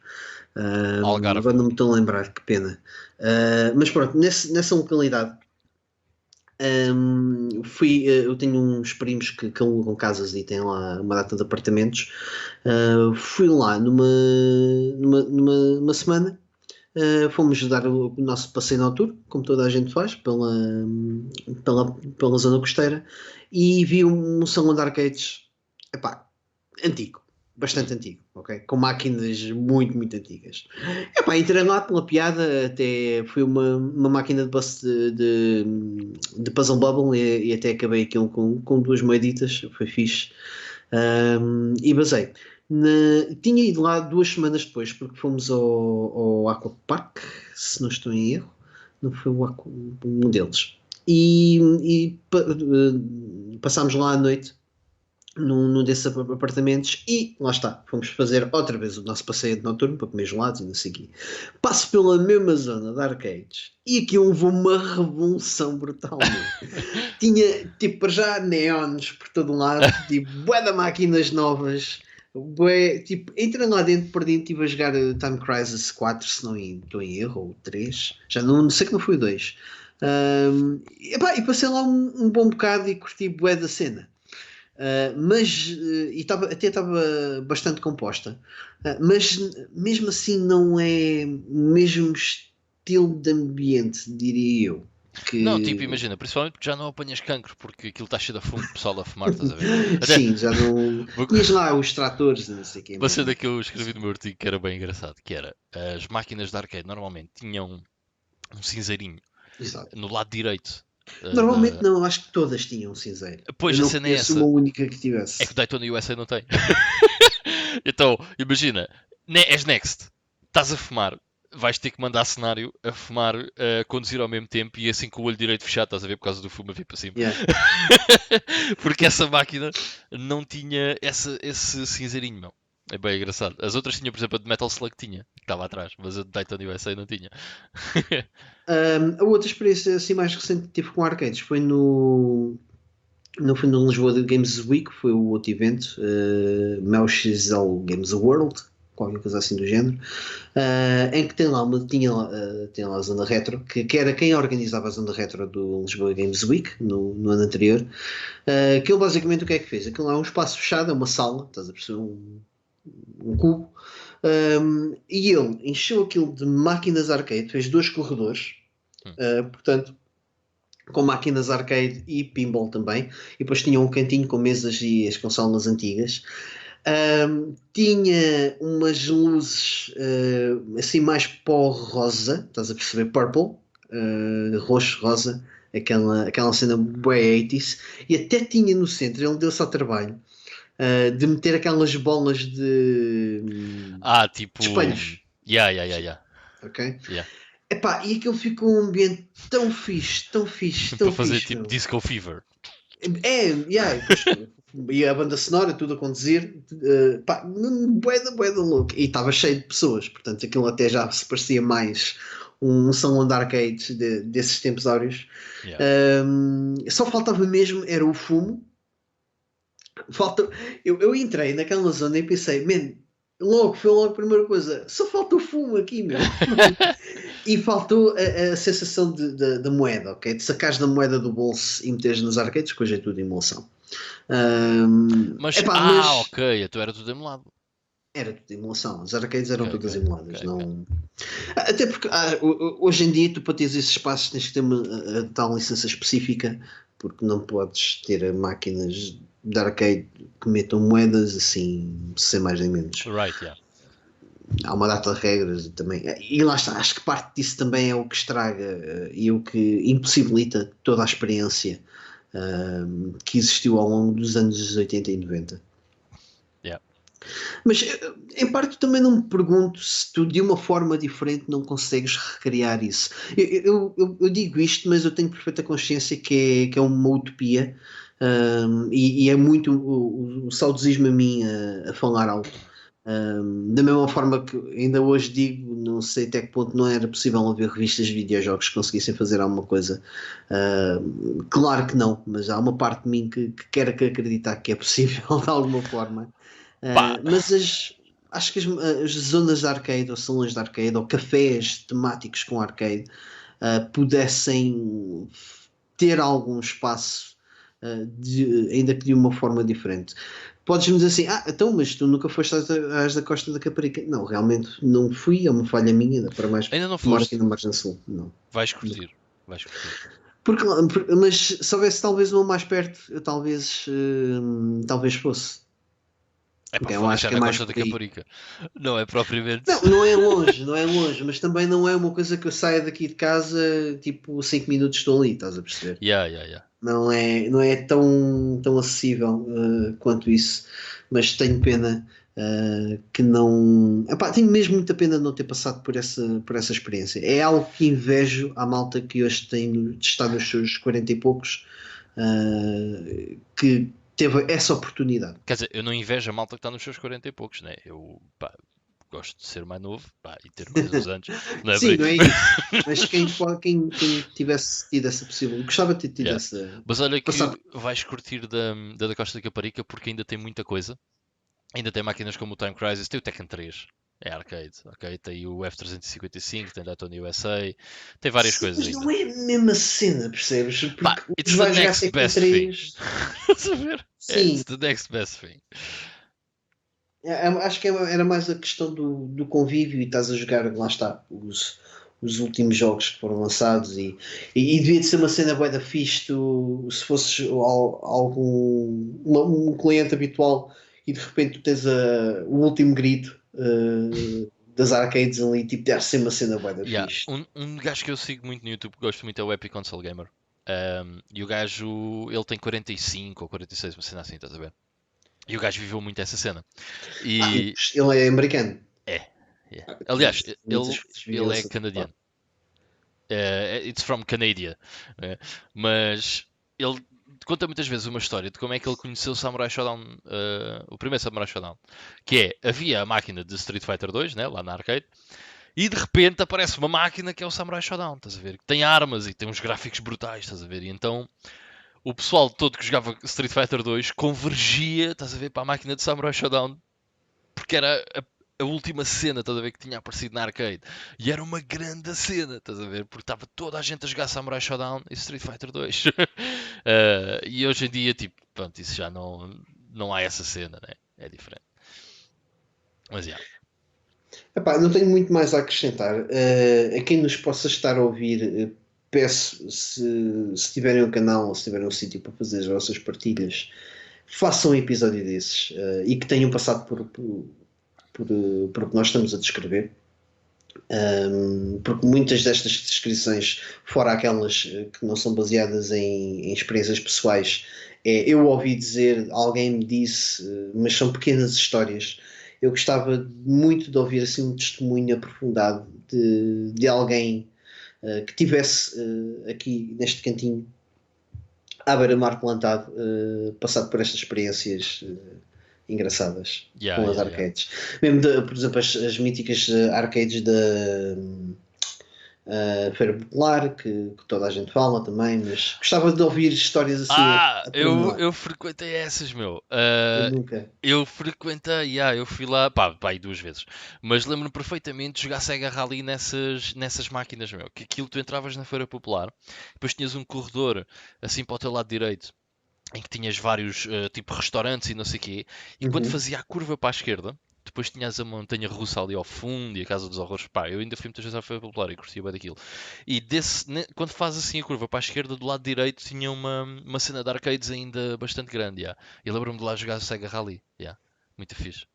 Algarve. Agora não me estou a lembrar, que pena. Mas pronto, nessa localidade eu tenho uns primos que alugam casas e têm lá uma data de apartamentos. Fui lá numa semana. Fomos dar o nosso passeio noturno, como toda a gente faz, pela zona costeira, e vi um salão de arcades, epá, antigo, bastante antigo, ok? Com máquinas muito antigas. Epá, entrei lá pela piada, até foi uma máquina de, de Puzzle Bubble e até acabei aquilo com duas moeditas, foi fixe. E basei. Tinha ido lá 2 semanas depois, porque fomos ao Aquapark, se não estou em erro, não foi um deles. Passámos lá à noite num desses apartamentos e lá está, fomos fazer outra vez o nosso passeio de noturno para comer gelados e não sei o quê. Passo pela mesma zona de arcades e aquilo levou uma revolução brutal. Tinha tipo para já neons por todo lado, tipo bué de máquinas novas, bué, tipo, entrei lá dentro, perdi, estive a jogar Time Crisis 4, se não estou em erro, ou 3, já não sei que não foi o 2. E passei lá um bom bocado e curti bué da cena. E até estava bastante composta, mas mesmo assim não é o mesmo estilo de ambiente, diria eu. Não, tipo, Que imagina, principalmente porque já não apanhas cancro, porque aquilo está cheio de fumo, pessoal a fumar, estás a ver? Até, sim, já não tinhas lá os tratores, não sei o que uma mesmo. cena que eu escrevi no meu artigo que era bem engraçado, que era, as máquinas de arcade normalmente tinham um cinzeirinho Exato. no lado direito. Normalmente não, acho que todas tinham cinzeiro. Eu Pois, a não cena é conheço uma essa, única que é que tivesse. o Daytona USA não tem. Então, imagina, és next, estás a fumar, vais ter que mandar cenário a fumar, a conduzir ao mesmo tempo e assim com o olho direito fechado, estás a ver, por causa do fumo a vir para cima. Yeah. Porque essa máquina não tinha esse cinzeirinho, meu. É bem engraçado. As outras tinham, por exemplo, a de Metal Slug tinha, que estava atrás, mas a de Daytona USA não tinha. A outra experiência assim mais recente que tive com arcades foi não foi no Lisboa Games Week, foi o outro evento, Mel XL Games World, qualquer coisa assim do género, em que tem lá a Zona Retro, que era quem organizava a Zona Retro do Lisboa Games Week no ano anterior. Aquilo basicamente o que é que fez? Aquilo é um espaço fechado, é uma sala, estás a perceber, um cubo, e ele encheu aquilo de máquinas arcade, fez 2 corredores, portanto com máquinas arcade e pinball também, e depois tinha um cantinho com mesas e as consolas antigas. Tinha umas luzes assim mais pó rosa, estás a perceber? Purple, roxo, rosa, aquela cena bué 80s, e até tinha no centro, ele deu-se ao trabalho de meter aquelas bolas Tipo. de espelhos. Yeah. Ok? Yeah. Epá, e aquilo ficou um ambiente tão fixe, tão fixe, Para tão fazer fixe, tipo meu. Disco Fever. E depois, e a banda sonora, tudo a conduzir, pá, bué da louco. E estava cheio de pessoas, portanto aquilo até já se parecia mais um salão de arcades desses tempos áureos. Yeah. Só faltava mesmo, era o fumo. Eu entrei naquela zona e pensei, man, foi logo a primeira coisa, só falta o fumo aqui, meu. E faltou a sensação da moeda, ok? De sacares da moeda do bolso e meteres nos arcades, que hoje é tudo emulsão. Mas, Epá, mas ok, tu era tudo emulado. Era tudo emulação. As arcades eram Ok, todas ok, emuladas. ok, ok. Não... Até porque hoje em dia tu para teres esses espaços tens que ter uma tal licença específica, porque não podes ter máquinas de arcade que metam moedas assim, sem mais nem menos. Right, yeah. Há uma data de regras também. E lá está, acho que parte disso também é o que estraga e o que impossibilita toda a experiência que existiu ao longo dos anos 80 e 90. Yeah. Mas em parte também não me pergunto se tu de uma forma diferente não consegues recriar isso. Eu digo isto, mas eu tenho perfeita consciência que é uma utopia, e é muito o saudosismo a mim a falar alto. Da mesma forma que ainda hoje digo, não sei até que ponto não era possível haver revistas de videojogos que conseguissem fazer alguma coisa. Claro que não, mas há uma parte de mim que quer acreditar que é possível de alguma forma. Pá, Mas acho que as zonas de arcade, ou salões de arcade, ou cafés temáticos com arcade, pudessem ter algum espaço, ainda que de uma forma diferente. Podes-me dizer assim, então, mas tu nunca foste às da Costa da Caparica? Não, realmente não fui, é uma falha minha, ainda para mais ainda não moro aqui foste? na Margem Sul. Não. Vais curtir. Vais curtir. Mas se houvesse talvez uma mais perto, eu talvez fosse. É pá, Eu foda-se, acho é que é na mais Costa da por aí. Caparica. Não é propriamente. Não, não é longe, não é longe, mas também não é uma coisa que eu saia daqui de casa, tipo, 5 minutos estou ali, estás a perceber? Yeah, yeah, yeah. Não é tão acessível quanto isso, mas tenho pena que não. Epá, tenho mesmo muita pena de não ter passado por essa experiência. É algo que invejo à malta que hoje tem estado nos seus 40 e poucos, que teve essa oportunidade. Quer dizer, eu não invejo a malta que está nos seus 40 e poucos, né? Eu, pá, gosto de ser mais novo, pá, e ter mais uns anos. Não é por Sim, aí. não é isso. Mas quem tivesse tido essa possibilidade, gostava de ter tido Yeah. essa. Mas olha Passado. que vais curtir da Costa da Caparica porque ainda tem muita coisa. Ainda tem máquinas como o Time Crisis, tem o Tekken 3, é arcade, ok? Tem o F355, tem Daytona USA, tem várias Sim, coisas mas não ainda. é a mesma cena, percebes? Pá, Porque it's the vais jogar next Tekken best thing. 3. Estás a ver? É, it's Sim, the next best thing. acho que era mais a questão do convívio e estás a jogar, lá está, os últimos jogos que foram lançados e devia de ser uma cena bué da fixe, se fosses algum um cliente habitual e de repente tu tens o último grito das arcades ali, tipo, deve ser uma cena bué da Yeah. fixe. Um gajo que eu sigo muito no YouTube, que gosto muito, é o Epic Console Gamer. E o gajo, ele tem 45 ou 46, uma cena assim, estás a ver? E o gajo viveu muito essa cena. E Mas ele é americano. é, é. Tinha Aliás, muitas coisas ele é viveu-se. canadiano. It's from Canada. Mas ele conta muitas vezes uma história de como é que ele conheceu o Samurai Shodown, o primeiro Samurai Shodown, que é, havia a máquina de Street Fighter 2, né, lá na arcade, e de repente aparece uma máquina que é o Samurai Shodown, estás a ver? Que tem armas e tem uns gráficos brutais, estás a ver? E então o pessoal todo que jogava Street Fighter 2 convergia, estás a ver, para a máquina de Samurai Shodown porque era a última cena, estás a ver, que tinha aparecido na arcade. E era uma grande cena, estás a ver, porque estava toda a gente a jogar Samurai Shodown e Street Fighter 2. E hoje em dia, tipo, pronto, isso já não há essa cena, né? É diferente. Mas, já. Epá, não tenho muito mais a acrescentar. A quem nos possa estar a ouvir, peço se tiverem um canal ou se tiverem um sítio para fazer as vossas partilhas, façam um episódio desses e que tenham passado por o que nós estamos a descrever. Porque muitas destas descrições, fora aquelas que não são baseadas em experiências pessoais, eu ouvi dizer, alguém me disse, mas são pequenas histórias. Eu gostava muito de ouvir assim um testemunho aprofundado de alguém que tivesse aqui neste cantinho à beira-mar plantado, passado por estas experiências engraçadas Yeah, com as yeah, yeah. arcades. Mesmo, por exemplo, as míticas arcades da Feira Popular, que toda a gente fala também, mas gostava de ouvir histórias assim a pormenor. Eu frequentei essas, meu. Eu nunca. Eu frequentei, eu fui lá, pá, aí 2 vezes. Mas lembro-me perfeitamente de jogar Sega Rally nessas máquinas, meu. Que aquilo tu entravas na Feira Popular, depois tinhas um corredor assim para o teu lado direito, em que tinhas vários tipo restaurantes e não sei o quê. E quando Uhum. fazia a curva para a esquerda, depois tinhas a montanha russa ali ao fundo e a Casa dos Horrores. Pá, eu ainda fui muitas vezes à Feira Popular e curtia bem daquilo. E quando faz assim a curva para a esquerda, do lado direito, tinha uma cena de arcades ainda bastante grande. Yeah. E lembro-me de lá jogar Sega Rally. Yeah. Muito fixe.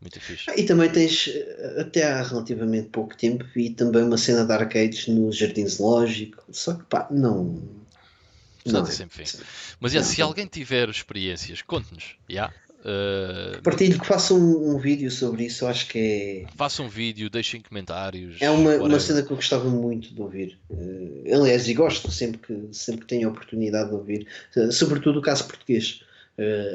Muito fixe. E também tens, até há relativamente pouco tempo, e também uma cena de arcades no Jardim Zoológico. Só que pá, não. Não Portanto, é. sem fim. Mas yeah, Não, se alguém tiver experiências, conte-nos. Yeah. que partilhe, que faça um vídeo sobre isso, eu acho que Façam um vídeo, deixem comentários, é uma whatever. cena que eu gostava muito de ouvir. Aliás, e gosto sempre que tenho a oportunidade de ouvir, sobretudo o caso português.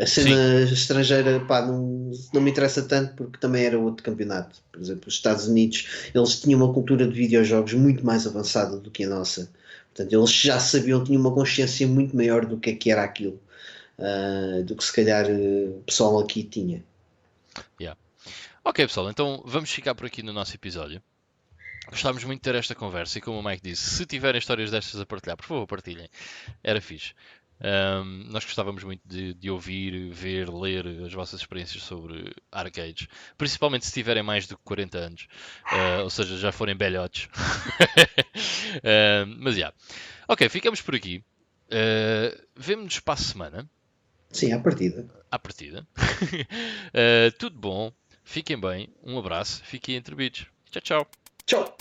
A Sim, cena estrangeira, pá, não me interessa tanto porque também era outro campeonato. Por exemplo, os Estados Unidos, eles tinham uma cultura de videojogos muito mais avançada do que a nossa. Portanto, eles já sabiam, tinham uma consciência muito maior do que era aquilo, do que se calhar o pessoal aqui tinha. yeah. Ok, pessoal, então vamos ficar por aqui no nosso episódio. Gostámos muito de ter esta conversa e como o Mike disse, se tiverem histórias destas a partilhar, por favor, partilhem. Era fixe. Nós gostávamos muito de ouvir, ver, ler as vossas experiências sobre arcades, principalmente se tiverem mais de 40 anos, ou seja, já forem velhotes. Mas já. Yeah. Ok, ficamos por aqui. Vemo-nos para a semana, Sim, à partida. à partida. Tudo bom, fiquem bem, um abraço, fiquem entretidos. Tchau, tchau. Tchau!